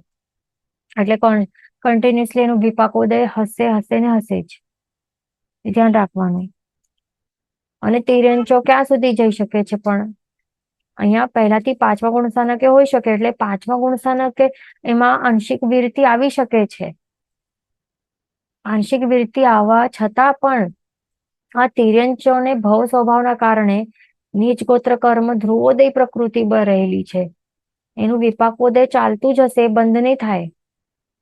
એટલે કન્ટિન્યુઅસલી એનું વિપાકોદય હશે ને હશે જ. ધ્યાન રાખવાનું. અને તિર્યંચો ક્યાં સુધી જઈ શકે છે? પણ અહીંયા પહેલાથી પાંચમા ગુણસ્થાનકે હોઈ શકે, એટલે પાંચમા ગુણસ્થાનકે એમાં આંશિક વિરતિ આવી શકે છે. આંશિક વિરતિ આવવા છતાં પણ આ તિર્યંચોને ભવ સ્વભાવના કારણે નીચ ગોત્ર કર્મ ધ્રુવોદય પ્રકૃતિ રહેલી છે. એનું વિપાકોદય ચાલતું જ હશે, એ બંધ નહીં થાય.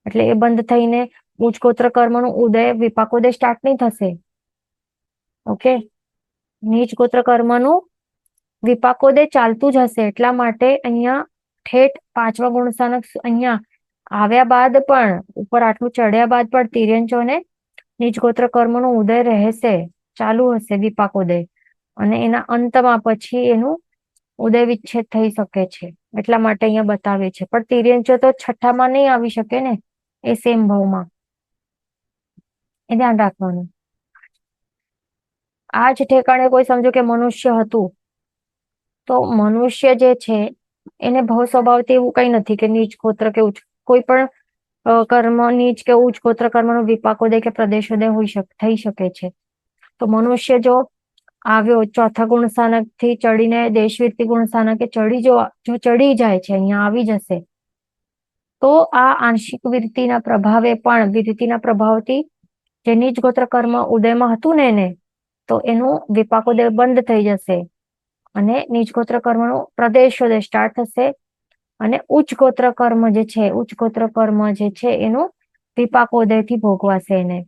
એટલે એ બંધ થઈને ઉચ્ચ ગોત્ર કર્મનું ઉદય વિપાકોદય સ્ટાર્ટ નહીં થશે. ઓકે, નીચ ગોત્ર કર્મનું વિપાકોદય ચાલતું જ હશે. એટલા માટે અહીંયા ઠેઠ પાંચમા ગુણસ્થાનક અહીંયા આવ્યા બાદ પણ, ઉપર આટલું ચડ્યા બાદ પણ તિર્યંચોને નીચ ગોત્ર કર્મનો ઉદય રહેશે, ચાલુ હશે વિપાકોદય. અને એના અંતમાં પછી એનું ઉદય વિચ્છેદ થઈ શકે છે. એટલા માટે અહીંયા બતાવે છે. પણ તિર્યંચો તો છઠ્ઠામાં નહીં આવી શકે ને, એ સેમ ભવમાં. એ ધ્યાન રાખવાનું. આ જ ઠેકાણે કોઈ સમજો કે મનુષ્ય હતું, તો મનુષ્ય જે છે એને ભવ સ્વભાવથી એવું કઈ નથી કે નીચ ગોત્ર કે ઉચ્ચ કોઈ પણ કર્મ નીચ કે ઉચ્ચ ગોત્ર કર્મનો વિપાકોદય કે પ્રદેશોદય થઈ શકે છે. તો મનુષ્ય જો આવ્યો ચોથા ગુણસ્થાનક થી ચડીને દેશવીરતી ગુણસ્થાનકે જો ચડી જાય છે, અહીંયા આવી જશે, તો આ આંશિક વિરતિના પ્રભાવે પણ, વિરતિના પ્રભાવથી જે નીચ ગોત્ર કર્મ ઉદયમાં હતું ને એને, તો એનું વિપાકોદય બંધ થઈ જશે અને નીચ ગોત્ર કર્મનો પ્રદેશોદય સ્ટાર્ટ થશે. અને ઉચ્ચ ગોત્ર કર્મ જે છે એનું વિપાકોદયથી ભોગવાશે એને.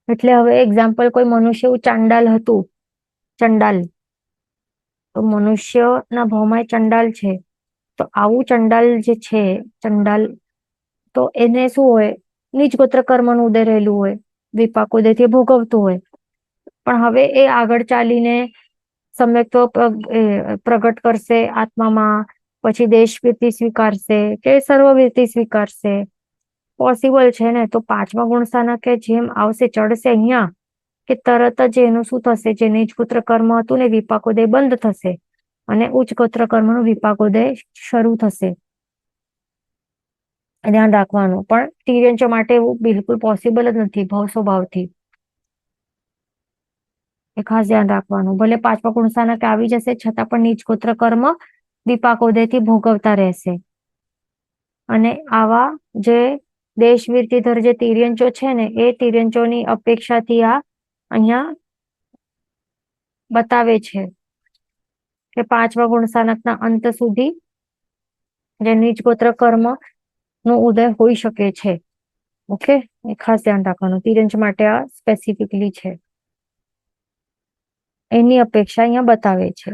એટલે હવે એક્ઝામ્પલ, કોઈ મનુષ્ય એવું ચાંડાલ હતું, ચંડાલ, તો મનુષ્યના ભાવમાં ચંડાલ છે, તો આવું ચંડાલ જે છે, ચંડાલ, તો એને શું હોય, નીચ ગોત્ર કર્મનું ઉદય રહેલું હોય, વિપાકોદયથી ભોગવતું હોય. પણ હવે એ આગળ ચાલીને સમ્યક્ત્વ પ્રગટ કરશે આત્મામાં, પછી દેશવીરતિ સ્વીકારશે કે સર્વવીરતિ સ્વીકારશે, પોસિબલ છે ને. તો પાંચમા ગુણસ્થાનકે જેમ આવશે, ચડશે અહીંયા, કે તરત જ એનું શું થશે, જે નીચ ગોત્ર કર્મ હતું ને, વિપાકોદય બંધ થશે અને ઉચ્ચ ગોત્ર કર્મનું વિપાકોદય શરૂ થશે. ધ્યાન રાખવાનું. પણ તિર્યંચો માટે એવું બિલકુલ પોસિબલ જ નથી ભવ સ્વભાવથી. એ ખાસ ધ્યાન રાખવાનું. ભલે પાંચમા ગુણસ્થાનકે આવી જશે, છતાં પણ નીચ ગોત્ર કર્મ વિપાકોદયથી ભોગવતા રહેશે. અને આવા જે દેશવીરતિધર જે તિર્યંચો છે ને, એ તિર્યંચોની અપેક્ષાથી આ અહીંયા બતાવે છે કે પાંચમા ગુણસ્થાનકના અંત સુધી જે નીચ ગોત્ર કર્મ નો ઉદય હોઈ શકે છે. ઓકે, એ ખાસ ધ્યાન રાખવાનું. તિર્યંચ માટે આ સ્પેસિફિકલી છે, એની અપેક્ષા અહીંયા બતાવે છે.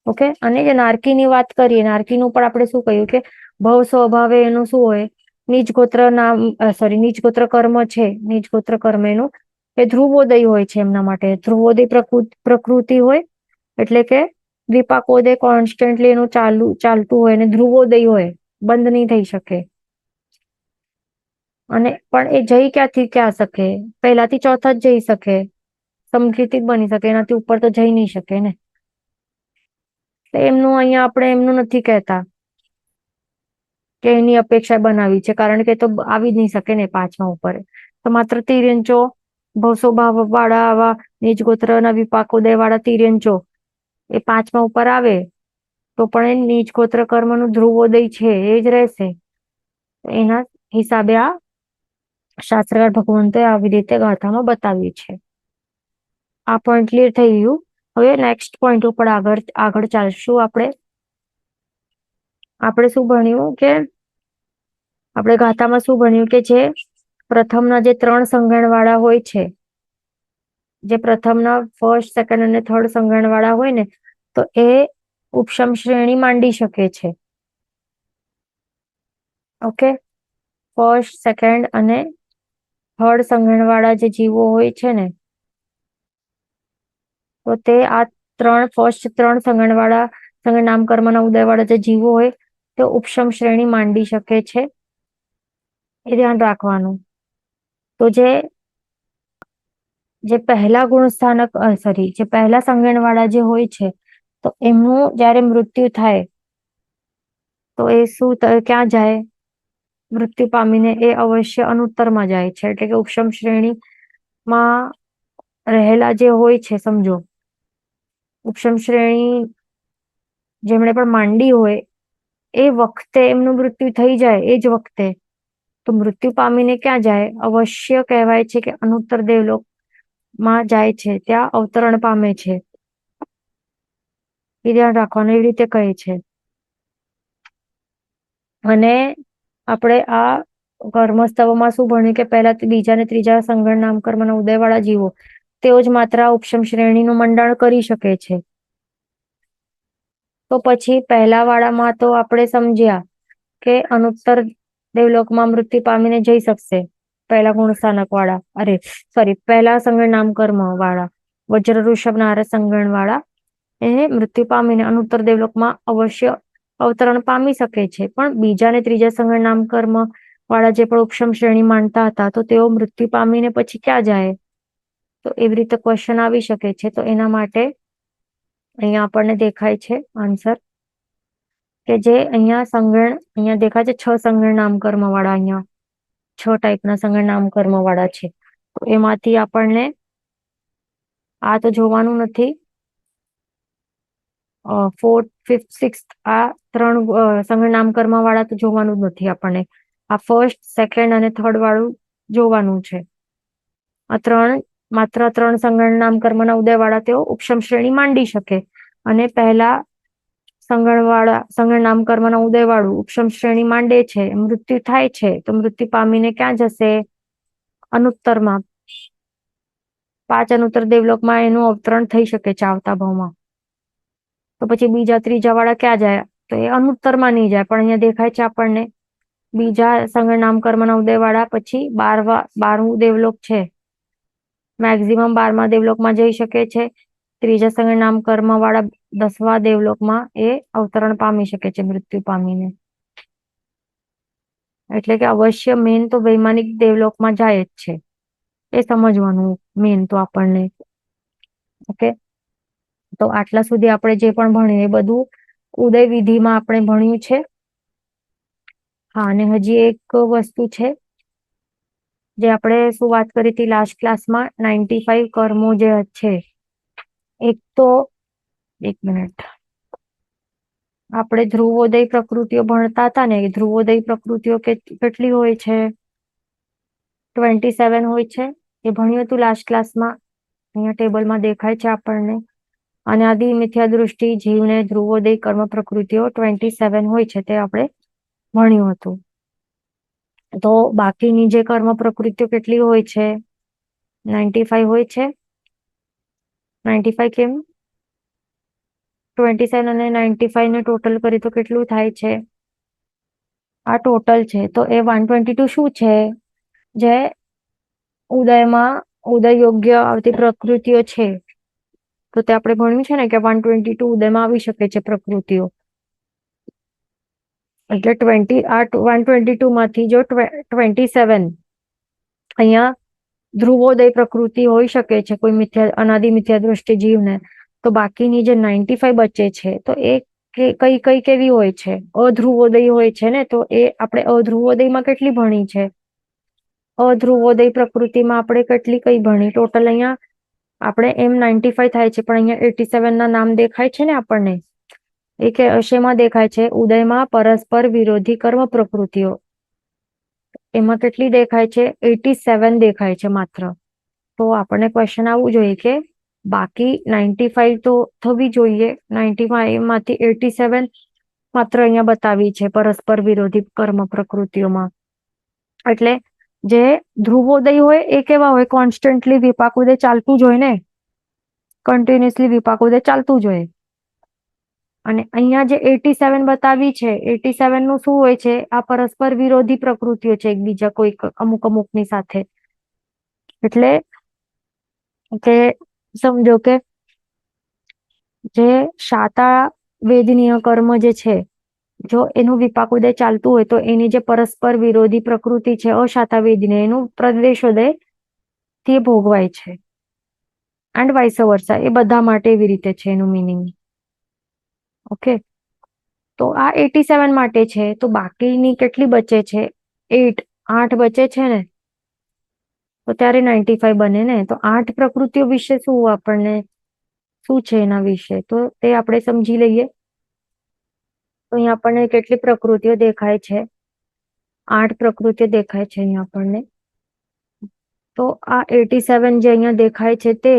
ઓકે, અને જે નારકીની વાત કરીએ, નારકીનું પણ આપણે શું કહ્યું કે ભવ સ્વભાવે એનું શું હોય, નીચ ગોત્ર કર્મ છે, નીચ ગોત્ર કર્મ એનું એ ધ્રુવોદય હોય છે. એમના માટે ધ્રુવોદય પ્રકૃતિ હોય, એટલે કે વિપાકોદય કોન્સ્ટન્ટલી એનું ચાલતું હોય અને ધ્રુવોદય હોય, બંધ નહીં થઈ શકે. અને પણ એ જઈ ક્યાંથી ક્યાં શકે? પહેલાથી ચોથા જ જઈ શકે, સમકૃતિ બની શકે, એનાથી ઉપર તો જઈ નહીં શકે ને. એમનું અહીંયા આપણે એમનું નથી કહેતા કે એની અપેક્ષા બનાવી છે, કારણ કે તો આવી જ નહીં શકે ને પાંચમા ઉપર. તો માત્ર તિર્યંચો ભવસ્વભાવ વાળા આવા નીચ ગોત્રના વિપાકોદય વાળા તિર્યંચો એ પાંચમા ઉપર આવે તો પણ એ નીચ ગોત્ર કર્મનું ધ્રુવોદય છે એ જ રહેશે. એના હિસાબે આ શાસ્ત્રકાર ભગવંતોએ આવી રીતે ગાથામાં બતાવ્યું છે. આ પોઈન્ટ ક્લિયર થઈ ગયું. હવે નેક્સ્ટ પોઈન્ટ ઉપર આગળ ચાલશું. આપણે શું ભણ્યું કે આપણે ગાથામાં શું ભણ્યું કે જે પ્રથમના જે 3 સંગણ વાળા હોય છે, જે પ્રથમના ફર્સ્ટ, સેકન્ડ અને થર્ડ સંગણ વાળા હોય ને, તો એ ઉપશમ શ્રેણી માંડી શકે છે. ઓકે, ફર્સ્ટ, સેકન્ડ અને થર્ડ સંગણ વાળા જે જીવો હોય છે ને, તો તે આ ફર્સ્ટ 3 સંગણ વાળા સંગણ નામકર્મના ઉદય વાળા જે જીવો હોય તે ઉપશમ શ્રેણી માંડી શકે છે. એ ધ્યાન રાખવાનું. તો જે પહેલા ગુણ સ્થાનક જે પહેલા સંગણ વાળા જે હોય છે, તો એમનું જ્યારે મૃત્યુ થાય તો એ ક્યાં જાય? મૃત્યુ પામીને એ અવશ્ય અનુત્તરમાં જાય છે. એટલે કે ઉપશમ શ્રેણીમાં રહેલા જે હોય છે, સમજો ઉપશમ શ્રેણી જેમણે પણ માંડી હોય એ વખતે એમનું મૃત્યુ થઈ જાય, એ જ વખતે તો મૃત્યુ પામીને ક્યાં જાય? અવશ્ય કહેવાય છે કે અનુત્તર દેવલોકમાં જાય છે, ત્યાં અવતરણ પામે છે. એ ધ્યાન રાખવાનું. એવી રીતે કહે છે. અને આપણે આ કર્મસ્તવમાં શું ભણ્યું કે પહેલા બીજા ને ત્રીજા સંગણ નામકર્મના ઉદયવાળા જીવો તેઓ જ માત્ર ઉપશમ શ્રેણીનું મંડાણ કરી શકે છે. તો પછી પહેલા વાળામાં તો આપણે સમજ્યા કે અનુત્તર દેવલોકમાં મૃત્યુ પામીને જઈ શકશે. પહેલા ગુણસ્થાનક વાળા, પહેલા સંગણ નામકર્મ વાળા વજ્ર ઋષભ નારદ સંગણ વાળા એને મૃત્યુ પામીને અનુત્તર દેવલોકમાં અવશ્ય અવતરણ પામી શકે છે. પણ બીજા ને ત્રીજા સંગણ નામકર્મ વાળા જે પણ ઉપશમ શ્રેણી માનતા હતા, તો તેઓ મૃત્યુ પામીને પછી ક્યાં જાય? તો એવી રીતે ક્વેશ્ચન આવી શકે છે. તો એના માટે અહીંયા આપણને દેખાય છે આન્સર કે જે અહીંયા દેખાય છે 6 સંગણ નામકર્મ વાળા, અહીંયા 6 ટાઈપના સંગણ નામકર્મ વાળા છે. તો એમાંથી આપણને આ તો જોવાનું નથી, 4th, 5th, 6th આ 3 સંગણ નામકર્મ વાળા તો જોવાનું જ નથી આપણને. આ ફર્સ્ટ, સેકન્ડ અને થર્ડ વાળું જોવાનું છે. આ માત્ર 3 સંગણ નામકર્મના ઉદય વાળા તેઓ ઉપશમ શ્રેણી માંડી શકે, અને પહેલા સંગણ નામકર્મના ઉદય વાળું ઉપશમ શ્રેણી માંડે છે, મૃત્યુ થાય છે, તો મૃત્યુ પામીને ક્યાં જશે? અનુત્તરમાં. 5 અનુત્તર દેવલોકમાં એનું અવતરણ થઈ શકે છે આવતા ભાવમાં. તો પછી બીજા ત્રીજા વાળા ક્યાં જાય? તો એ અનુત્તરમાં નહીં જાય. પણ અહીંયા દેખાય છે આપણને બીજા સંગણ નામકર્મના ઉદય વાળા પછી 12મું દેવલોક છે, મેક્સિમમ 12મા દેવલોકમાં જઈ શકે છે. ત્રીજા સંગણ નામકર્મ વાળા 10મા દેવલોકમાં એ અવતરણ પામી શકે છે મૃત્યુ પામીને. એટલે કે અવશ્ય મેન તો વૈમાનિક દેવલોકમાં જાય જ છે, એ સમજવાનું મેન તો આપણને. ઓકે, તો આટલા સુધી આપણે જે પણ ભણ્યું એ બધું ઉદય વિધિમાં આપણે ભણ્યું છે. હા, અને હજી એક વસ્તુ છે જે આપણે શું વાત કરી હતી લાસ્ટ ક્લાસમાં, 95 કર્મો જે છે. એક તો 1 મિનિટ, આપણે ધ્રુવોદય પ્રકૃતિઓ ભણતા હતા ને, ધ્રુવોદય પ્રકૃતિઓ કેટલી હોય છે? 27 હોય છે. એ ભણ્યું હતું લાસ્ટ ક્લાસમાં. અહીંયા ટેબલમાં દેખાય છે આપણને. અને આદિ મિથ્યા દૃષ્ટિ જીવને ધ્રુવોદય કર્મ પ્રકૃતિઓ 27 હોય છે, તે આપણે ભણ્યું હતું. તો બાકીની જે કર્મ પ્રકૃતિઓ કેટલી હોય છે? 95 હોય છે. 95 કેમ? 27 અને 95 ને ટોટલ કરી તો કેટલું થાય છે? આ ટોટલ છે. તો એ 122 શું છે? જે ઉદય યોગ્ય આવતી પ્રકૃતિઓ છે, તો તે આપણે ભણ્યું છે ને કે 122 ઉદયમાં આવી શકે છે પ્રકૃતિઓ. એટલે 122 માંથી જો 27 અહીંયા ધ્રુવોદય પ્રકૃતિ હોઈ શકે છે કોઈ અનાદિ મિથ્યા દ્રષ્ટિ જીવને, તો બાકીની જે 95 બચે છે તો એ કઈ કઈ કેવી હોય છે? અધ્રુવોદય હોય છે ને. તો એ આપણે અધ્રુવોદયમાં કેટલી ભણી છે? અધ્રુવોદય પ્રકૃતિમાં આપણે કેટલી કઈ ભણી? ટોટલ અહીંયા આપણે એમ 95 થાય છે, પણ અહીંયા 87 ના નામ દેખાય છે ને આપણને. એ કે શેમાં દેખાય છે? ઉદયમાં પરસ્પર વિરોધી કર્મ પ્રકૃતિઓ. એમાં કેટલી દેખાય છે? 87 દેખાય છે માત્ર. તો આપણને ક્વેશ્ચન આવવું જોઈએ કે બાકી 95 તો થવી જોઈએ, 95 માંથી 87 માત્ર અહીંયા બતાવી છે પરસ્પર વિરોધી કર્મ પ્રકૃતિઓમાં. એટલે જે ધ્રુવોદય હોય એ કેવા હોય? કોન્સ્ટન્ટલી વિપાક ઉદય ચાલતું જ હોય ને, કન્ટિન્યુઅસલી વિપાક ઉદય ચાલતું જ હોય. અને અહીંયા જે 87 બતાવી છે, 87 નું શું હોય છે? આ પરસ્પર વિરોધી પ્રકૃતિઓ છે એકબીજા કોઈક અમુકની સાથે. એટલે કે સમજો કે જે શાતા વેદનીય કર્મ જે છે, જો એનું વિપાક ઉદય ચાલતું હોય તો એની જે પરસ્પર વિરોધી પ્રકૃતિ છે અશાતા વેદનીય, એનું પ્રદેશોદય તે ભોગવાય છે. એન્ડ વાઇસ વર્સા, એ બધા માટે એવી રીતે છે એનું મિનિંગ. ઓકે, તો આ 87 માટે છે. તો બાકીની કેટલી બચે છે? 8 બચે છે ને, તો ત્યારે 95 બને ને. તો 8 પ્રકૃતિઓ વિશે શું આપણને શું છે એના વિશે, તો તે આપણે સમજી લઈએ. તો અહીંયા આપણને કેટલી પ્રકૃતિઓ દેખાય છે? 8 પ્રકૃતિઓ દેખાય છે અહીંયા આપણને. તો આ 87 જે અહીંયા દેખાય છે તે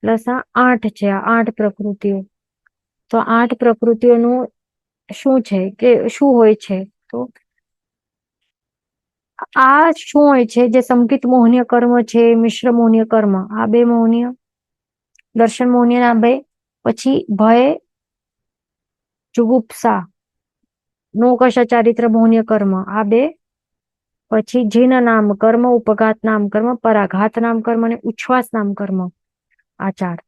પ્લસ આ 8 છે, આ 8 પ્રકૃતિઓ. તો 8 પ્રકૃતિઓનું શું છે કે શું હોય છે? તો આ શું હોય છે? જે સંકિત મોહનીય કર્મ છે, મિશ્ર મોહનીય કર્મ, આ બે મોહનીય, દર્શન મોહનીય ના બે, પછી ભય, જુગુપ્સા, નોકશા ચારિત્ર મોહનીય કર્મ, આ બે, પછી જીન નામ કર્મ, ઉપઘાત નામ કર્મ, પરાઘાત નામ કર્મ અને ઉચ્છ્વાસ નામ કર્મ, આ 4.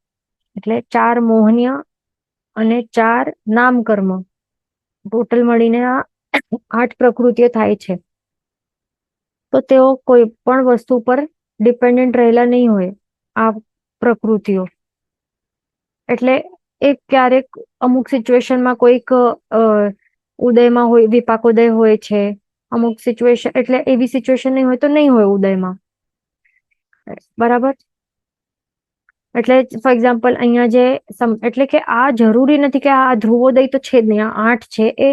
એટલે 4 મોહનીય અને 4 નામ કર્મ, ટોટલ મળીને આ 8 પ્રકૃતિઓ થાય છે. તો તેઓ કોઈ પણ વસ્તુ પર ડિપેન્ડન્ટ રહેલા નહીં હોય આ પ્રકૃતિઓ. એટલે એક ક્યારેક અમુક સિચ્યુએશનમાં કોઈક ઉદયમાં હોય, વિપાક ઉદય હોય છે. અમુક સિચ્યુએશન, એટલે એવી સિચ્યુએશન નહીં હોય તો નહીં હોય ઉદયમાં, બરાબર. એટલે ફોર એક્ઝામ્પલ અહીંયા જે એટલે કે આ જરૂરી નથી કે આ ધ્રુવોદય તો છે જ નહીં. આ 8 છે એ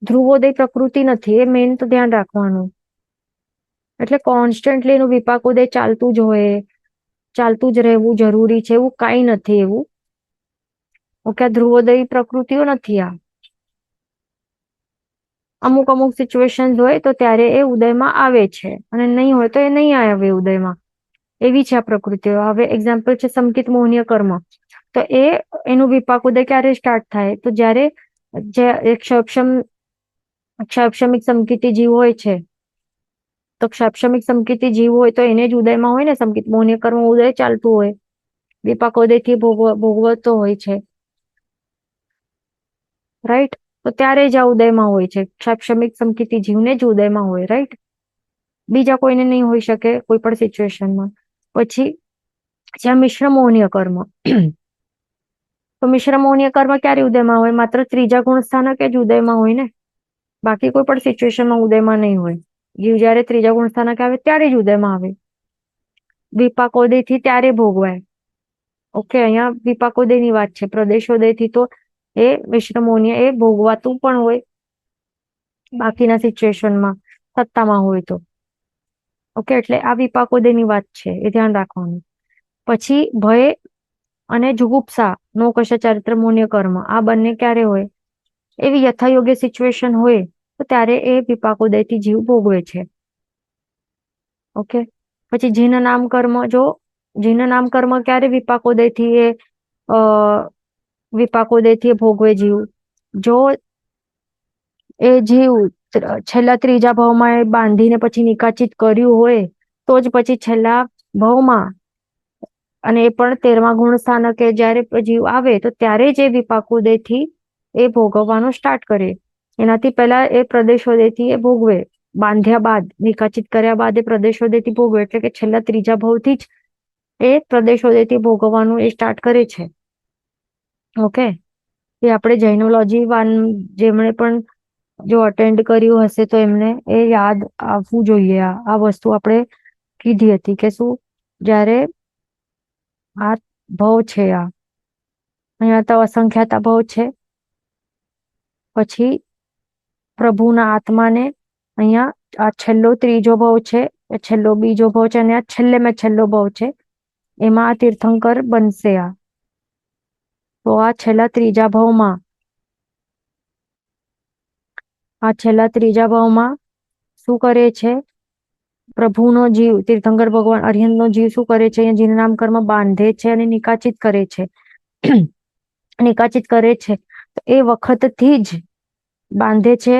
ધ્રુવોદય પ્રકૃતિ નથી, એ મેઇન તો ધ્યાન રાખવાનું. એટલે કોન્સ્ટન્ટલી એનું વિપાક ઉદય ચાલતું જ હોય, ચાલતું જ રહેવું જરૂરી છે એવું કઈ નથી એવું. ઓકે, ધ્રુવોદય પ્રકૃતિઓ નથી આ. અમુક સિચ્યુએશન હોય તો ત્યારે એ ઉદયમાં આવે છે, અને નહીં હોય તો એ નહીં આવે ઉદયમાં. એવી છે આ પ્રકૃતિઓ. હવે એક્ઝામ્પલ છે સંકિત મોહનીય કર્મ. તો એનું વિપાક ઉદય ક્યારે સ્ટાર્ટ થાય? તો જ્યારે જે એક ક્ષક્ષમિક સંકિતી જીવ હોય છે, તો ક્ષક્ષમિક સંકિતી જીવ હોય તો એને જ ઉદયમાં હોય ને. સંકિત મોહનીય કર્મ ઉદય ચાલતું હોય, વિપાક ઉદય થી ભોગવતો હોય છે, રાઈટ. તો ત્યારે જ આ ઉદયમાં હોય છે. ક્ષક્ષમિક સંકિતી જીવને જ ઉદયમાં હોય, રાઈટ. બીજા કોઈને નહીં હોઈ શકે કોઈ પણ સિચ્યુએશનમાં. પછી જ્યાં મિશ્ર મોહનીય કર્મ, તો મિશ્ર મોહનીય કર્મ ક્યારે ઉદયમાં હોય? માત્ર ત્રીજા ગુણ સ્થાનક જ ઉદયમાં હોય ને, બાકી કોઈ પણ સિચ્યુએશનમાં ઉદયમાં નહીં હોય. જીવ જયારે ત્રીજા ગુણ સ્થાનક આવે ત્યારે જ ઉદયમાં આવે. વિપાકોદય થી ત્યારે ભોગવાય. ઓકે, અહીંયા વિપાકોદય ની વાત છે. પ્રદેશોદય થી તો એ મિશ્ર મોહનીય એ ભોગવાતું પણ હોય બાકીના સિચ્યુએશનમાં, સત્તામાં હોય તો. ઓકે, એટલે આ વિપાકોદય ની વાત છે, એ ધ્યાન રાખવાનું. પછી ભય અને જુગુપ્સા, નોકશા ચારિત્ર મોહનીય કર્મ, આ બંને ક્યારે હોય? એવી યથાયોગ્ય સિચ્યુએશન હોય તો ત્યારે એ વિપાકોદય થી જીવ ભોગવે છે. ઓકે, પછી જીન નામ કર્મ, જો જીન નામ કર્મ ક્યારે વિપાકોદય થી એ વિપાકોદય થી ભોગવે જીવ? જો એ જીવ છેલ્લા ત્રીજા ભાવમાં એ બાંધીને પછી નિકાચિત કર્યું હોય તો જ પછી છેલ્લા ભાવમાં અને એ પણ 13મા ગુણ સ્થાનકે જયારે જીવ આવે તો ત્યારે જ એ વિપાકોદયથી એ ભોગવવાનું સ્ટાર્ટ કરે. એનાથી પહેલા એ પ્રદેશોદયથી એ ભોગવે. બાંધ્યા બાદ, નિકાચિત કર્યા બાદ એ પ્રદેશોદયથી ભોગવે. એટલે કે છેલ્લા 3જા ભાવથી જ એ પ્રદેશોદયથી ભોગવવાનું એ સ્ટાર્ટ કરે છે. ઓકે, એ આપણે જૈનોલોજી જેમણે પણ જો અટેન્ડ કર્યું હશે તો એમને એ યાદ આવવું જોઈએ. આ વસ્તુ આપણે કીધી હતી કે શું, જ્યારે આ ભવ છે, અહીંયા તો અસંખ્યાતા ભવ છે, પછી પ્રભુના આત્માને અહીંયા આ છેલ્લો 3જો ભવ છે, છેલ્લો 2જો ભવ છે, અને આ છેલ્લો ભવ છે, એમાં આ તીર્થંકર બનશે. તો આ છેલ્લા 3જા ભાવમાં શું કરે છે? પ્રભુનો જીવ, તીર્થંકર ભગવાન અરિહંતનો જીવ શું કરે છે? અહીંયા જીન નામ કર્મ બાંધે છે અને નિકાચિત કરે છે. નિકાચિત કરે છે તો એ વખતથી જ બાંધે છે,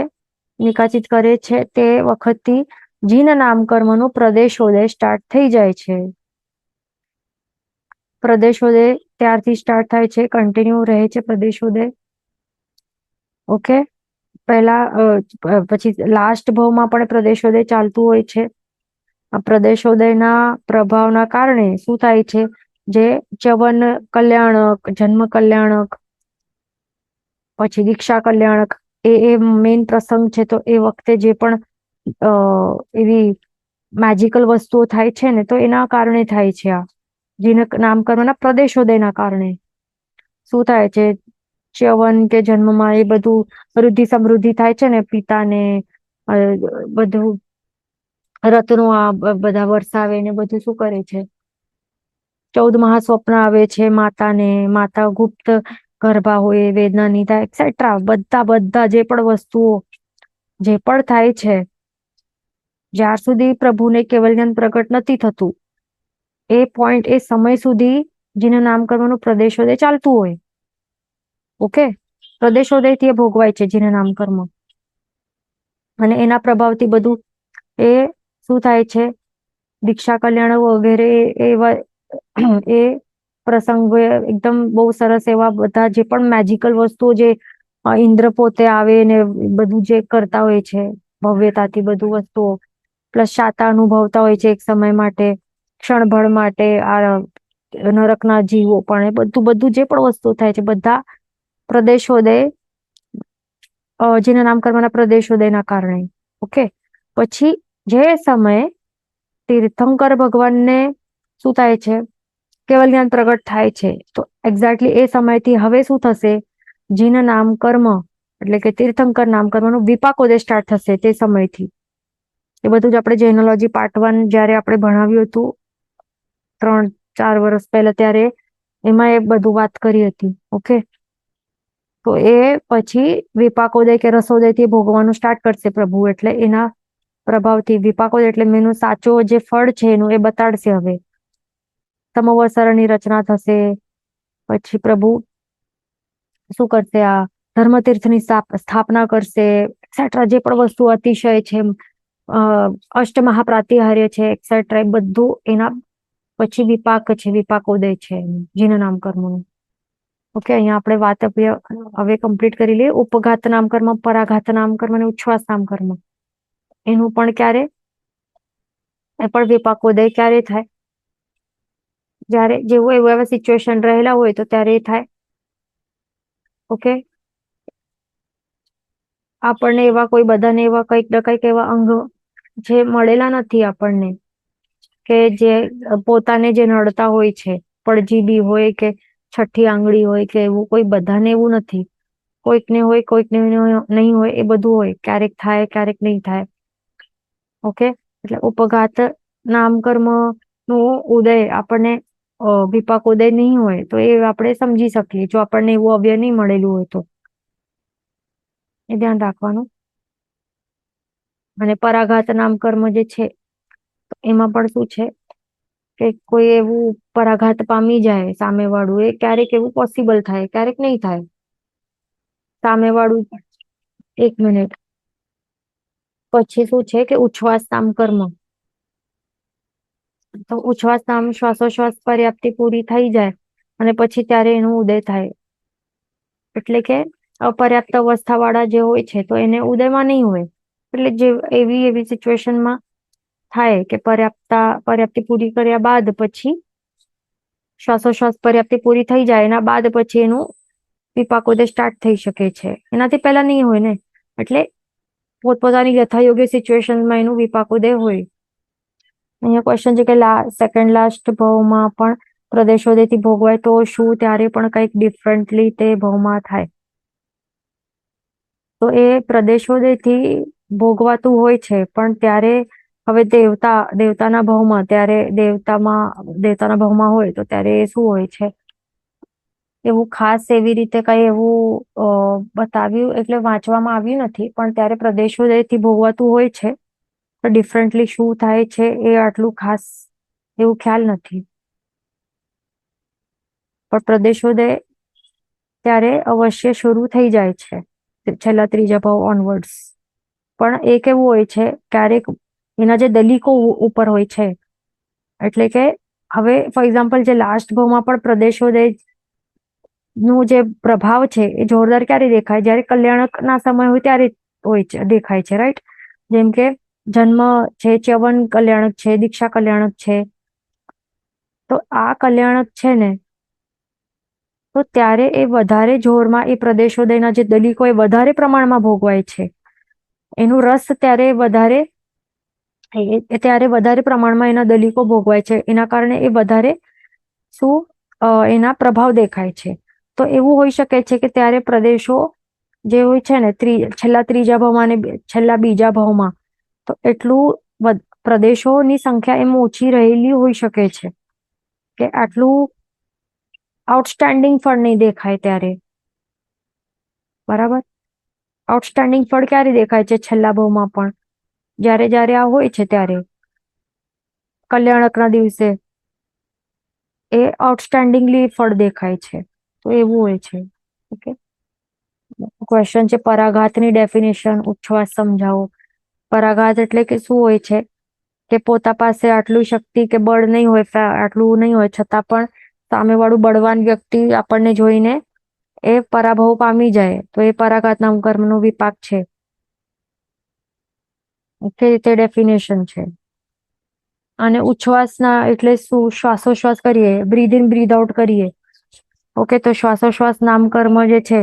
નિકાચિત કરે છે, તે વખતથી જીન નામ કર્મનો પ્રદેશોદય સ્ટાર્ટ થઈ જાય છે. પ્રદેશોદય ત્યારથી સ્ટાર્ટ થાય છે, કન્ટિન્યુ રહે છે પ્રદેશોદય. ઓકે, પછી લાસ્ટ ભાવમાં પણ પ્રદેશોદય ચાલતું હોય છે. આ પ્રદેશોદયના પ્રભાવના કારણે શું થાય છે? જે ચ્યવન કલ્યાણક, જન્મ કલ્યાણક, પછી દીક્ષા કલ્યાણક, એ મેઇન પ્રસંગ છે. તો એ વખતે જે પણ એવી મેજિકલ વસ્તુઓ થાય છે ને, તો એના કારણે થાય છે. આ જીન નામકર્મના પ્રદેશોદયના કારણે શું થાય છે? ચ્યવન કે જન્મમાં એ બધું વૃદ્ધિ સમૃદ્ધિ થાય છે ને, પિતાને બધું રત્નો આ બધા વરસાવે ને બધું શું કરે છે? 14 મહાસ્વપ્ન આવે છે માતાને, માતા ગુપ્ત ગર્ભા હોય, વેદના નિધા એક્સેટ્રા બધા જે પણ વસ્તુઓ જે પણ થાય છે, જ્યાર સુધી પ્રભુને કેવલ જ્ઞાન પ્રગટ નથી થતું એ પોઈન્ટ, એ સમય સુધી જેના નામકર્મનું પ્રદેશોદય ચાલતું હોય. ઓકે, પ્રદેશોદયથી એ ભોગવાય છે જેના નામકર્મ, અને એના પ્રભાવથી બધું એ શું થાય છે? દીક્ષા કલ્યાણ વગેરે એ પ્રસંગો એકદમ બહુ સરસ એવા બધા જે પણ મેજિકલ વસ્તુઓ, જે ઇન્દ્ર પોતે આવે ને બધું જે કરતા હોય છે ભવ્યતાથી, બધું વસ્તુઓ પ્લસ શાતા અનુભવતા હોય છે એક સમય માટે, ક્ષણભર માટે. આ નરકના જીવો પણ, એ બધું જે પણ વસ્તુ થાય છે, બધા પ્રદેશોદય, જેના નામકર્મના પ્રદેશોદયના કારણે. ઓકે, પછી જે સમયે તીર્થંકર ભગવાનને શું થાય છે? કેવલ જ્ઞાન પ્રગટ થાય છે, તો એક્ઝેક્ટલી એ સમયથી હવે શું થશે? જીન નામ કર્મ એટલે કે તીર્થંકર નામ કર્મનું વિપાકોદય સ્ટાર્ટ થશે તે સમયથી. એ બધું જ આપણે જૈનોલોજી પાર્ટ 1 જ્યારે આપણે ભણાવ્યું હતું 3-4 વર્ષ પહેલા, ત્યારે એમાં એ બધું વાત કરી હતી. ઓકે, તો એ પછી વિપાકોદય કે રસોદયથી ભોગવાનું સ્ટાર્ટ કરશે પ્રભુ. એટલે એના પ્રભાવથી વિપાકોદય એટલે મેનું સાચો જે ફળ છે એનું એ બતાડશે. હવે સમવસરની રચના થશે, પછી પ્રભુ શું કરશે? આ ધર્મતીર્થની સ્થાપના કરશે એક્સેટ્રા. જે પણ વસ્તુ અતિશય છે, અષ્ટમહાપ્રાતિહાર્ય છે એક્સેટ્રા, એ બધું એના પછી વિપાક છે, વિપાકોદય છે જીન નામ કર્મનું. ઓકે, અહીંયા આપણે વાત હવે કમ્પ્લીટ કરી લઈએ. ઉપઘાત નામ કર્મ, પરાઘાત નામ કર્મ અને ઉચ્છ્વાસ નામ કર્મ, એનું પણ ક્યારે, એ પણ વિપાકોદય ક્યારે થાય? જ્યારે જેવું એવું એવા સિચ્યુએશન રહેલા હોય તો ત્યારે એ થાય. ઓકે, આપણને એવા કોઈ બધાને એવા કંઈક ને કંઈક એવા અંગ જે મળેલા નથી આપણને, કે જે પોતાને જે નડતા હોય છે, પડજીબી હોય કે છઠ્ઠી આંગળી હોય કે એવું, કોઈ બધાને એવું નથી. કોઈકને હોય, કોઈકને નહીં હોય, એ બધું હોય. ક્યારેક થાય, ક્યારેક નહીં થાય. ઓકે, એટલે ઉપઘાત નામ કર્મ નો ઉદય આપણને વિપાકોદય નહીં હોય તો એ આપણે સમજી શકીએ, જો આપણને એવું અવ્યય નહીં મળેલું હોય તો. એ ધ્યાન રાખવાનું. અને પરાઘાત નામ કર્મ જે છે, એમાં પણ શું છે કે કોઈ એવું પરાઘાત પામી જાય સામેવાળું, એ ક્યારેક એવું પોસિબલ થાય, ક્યારેક નહીં થાય. સામેવાળું, 1 મિનિટ. પછી શું છે કે ઉચ્છ્વાસ નામ કર્મ, તો ઉચ્છ્વાસ નામ શ્વાસોશ્વાસ પર્યાપ્તિ પૂરી થઈ જાય અને પછી ત્યારે એનું ઉદય થાય. એટલે કે અપર્યાપ્ત અવસ્થા વાળા જે હોય છે તો એને ઉદયમાં નહીં હોય. એટલે જે એવી સિચ્યુએશનમાં થાય કે પર્યાપ્તિ પૂરી કર્યા બાદ પછી શ્વાસોશ્વાસ પર્યાપ્તિ પૂરી થઈ જાય એના બાદ પછી એનું વિપાકોદય સ્ટાર્ટ થઈ શકે છે. એનાથી પહેલા નહીં હોય ને. એટલે પોતપોતાની યથાયોગ્ય સિચ્યુએશનમાં એનું વિપાકોદય હોય. અહીંયા ક્વેશ્ચન છે કે સેકન્ડ લાસ્ટ ભાવમાં પણ પ્રદેશોદયથી ભોગવાય તો શું ત્યારે પણ કંઈક ડિફરન્ટલી તે ભાવમાં થાય? તો એ પ્રદેશોદયથી ભોગવાતું હોય છે પણ ત્યારે હવે દેવતાના ભાવમાં ત્યારે દેવતાના ભાવમાં હોય તો ત્યારે એ શું હોય છે એવું ખાસ એવી રીતે કઈ એવું બતાવ્યું એટલે વાંચવામાં આવ્યું નથી. પણ ત્યારે પ્રદેશોદયથી ભોગવાતું હોય છે તો ડિફરન્ટલી શું થાય છે એ આટલું ખાસ એવું ખ્યાલ નથી. પણ પ્રદેશોદય ત્યારે અવશ્ય શરૂ થઈ જાય છે છેલ્લા ત્રીજા ભાવ ઓનવર્ડ્સ. પણ એ કેવું હોય છે ક્યારેક એના જે દલિકો ઉપર હોય છે. એટલે કે હવે ફોર એક્ઝામ્પલ જે લાસ્ટ ભાવમાં પણ પ્રદેશોદય નું જે પ્રભાવ છે એ જોરદાર ક્યારે દેખાય? જ્યારે કલ્યાણક ના સમય હોય ત્યારે દેખાય છે, રાઈટ? જેમ કે જન્મ છે, ચ્યવન કલ્યાણક છે, દીક્ષા કલ્યાણક છે. તો આ કલ્યાણક છે ને તો ત્યારે એ વધારે જોરમાં એ પ્રદેશોદયના જે દલિકો એ વધારે પ્રમાણમાં ભોગવાય છે. એનું રસ ત્યારે વધારે પ્રમાણમાં એના દલિકો ભોગવાય છે. એના કારણે એ વધારે એના પ્રભાવ દેખાય છે. તો એવું હોઈ શકે છે કે ત્યારે પ્રદેશો જે હોય છે ને છેલ્લા ત્રીજા ભાવમાં અને છેલ્લા બીજા ભાવમાં તો એટલું પ્રદેશોની સંખ્યા એમ ઓછી રહેલી હોઈ શકે છે કે આટલું આઉટસ્ટેન્ડિંગ ફળ નહીં દેખાય ત્યારે. બરાબર? આઉટસ્ટેન્ડિંગ ફળ ક્યારે દેખાય છે? છેલ્લા ભાવમાં પણ જ્યારે આ હોય છે ત્યારે કલ્યાણકના દિવસે એ આઉટસ્ટેન્ડિંગલી ફળ દેખાય છે. તો એવું હોય છે. ઓકે. ક્વેશ્ચન છે પરાઘાતની ડેફિનેશન ઉચ્છ્વાસ સમજાવો. પરાઘાત એટલે કે શું હોય છે કે પોતા પાસે આટલું શક્તિ કે બળ નહીં હોય, આટલું નહીં હોય છતાં પણ સામેવાળું બળવાન વ્યક્તિ આપણને જોઈને એ પરાભવ પામી જાય તો એ પરાઘાત નામ કર્મનો વિપાક છે. તે રીતે ડેફિનેશન છે. અને ઉચ્છ્વાસના એટલે શું? શ્વાસોશ્વાસ કરીએ, બ્રીધ ઇન બ્રીધ આઉટ કરીએ. ઓકે, તો શ્વાસોશ્વાસ નામ કર્મ જે છે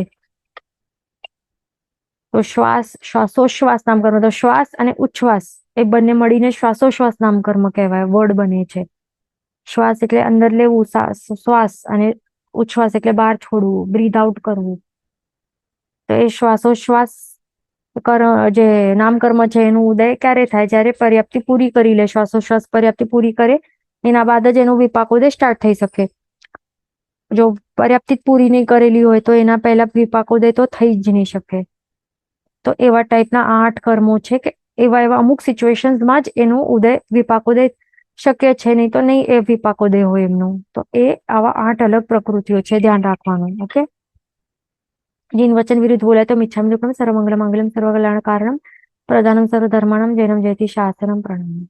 તો શ્વાસોશ્વાસ નામ કર્મ, તો શ્વાસ અને ઉચ્છ્વાસ એ બંને મળીને શ્વાસોશ્વાસ નામ કર્મ કહેવાય. વર્ડ બને છે. શ્વાસ એટલે અંદર લેવું, શ્વાસ, અને ઉચ્છ્વાસ એટલે બહાર છોડવું, બ્રીધ આઉટ કરવું. તો એ શ્વાસોશ્વાસ જે નામકર્મ છે એનું ઉદય ક્યારે થાય? જ્યારે પર્યાપ્તિ પૂરી કરી લે. શ્વાસોશ્વાસ પર્યાપ્તિ પૂરી કરે એના બાદ જ એનું વિપાકોદય સ્ટાર્ટ થઈ શકે. જો પર્યાપ્તિ પૂરી નહીં કરેલી હોય તો એના પહેલા વિપાકોદય તો થઈ જ નહીં શકે. તો એવા ટાઈપના 8 કર્મો છે કે એવા અમુક સિચ્યુએશન્સમાં જ એનું વિપાકોદય શક્ય છે. નહીં તો નહીં એ વિપાકોદય હોય એમનું. તો એ આવા 8 અલગ પ્રકૃતિઓ છે, ધ્યાન રાખવાનું. ઓકે. જીન વચન વિરુદ્ધ બોલાય તો મિચ્છામિ દુક્કડમ સર્વમંગલ માંગલ્યમ સર્વકલ્યાણ કારણમ પ્રધાનમ સર્વધર્માણમ જૈનમ જયતિ શાસનમ પ્રણામ.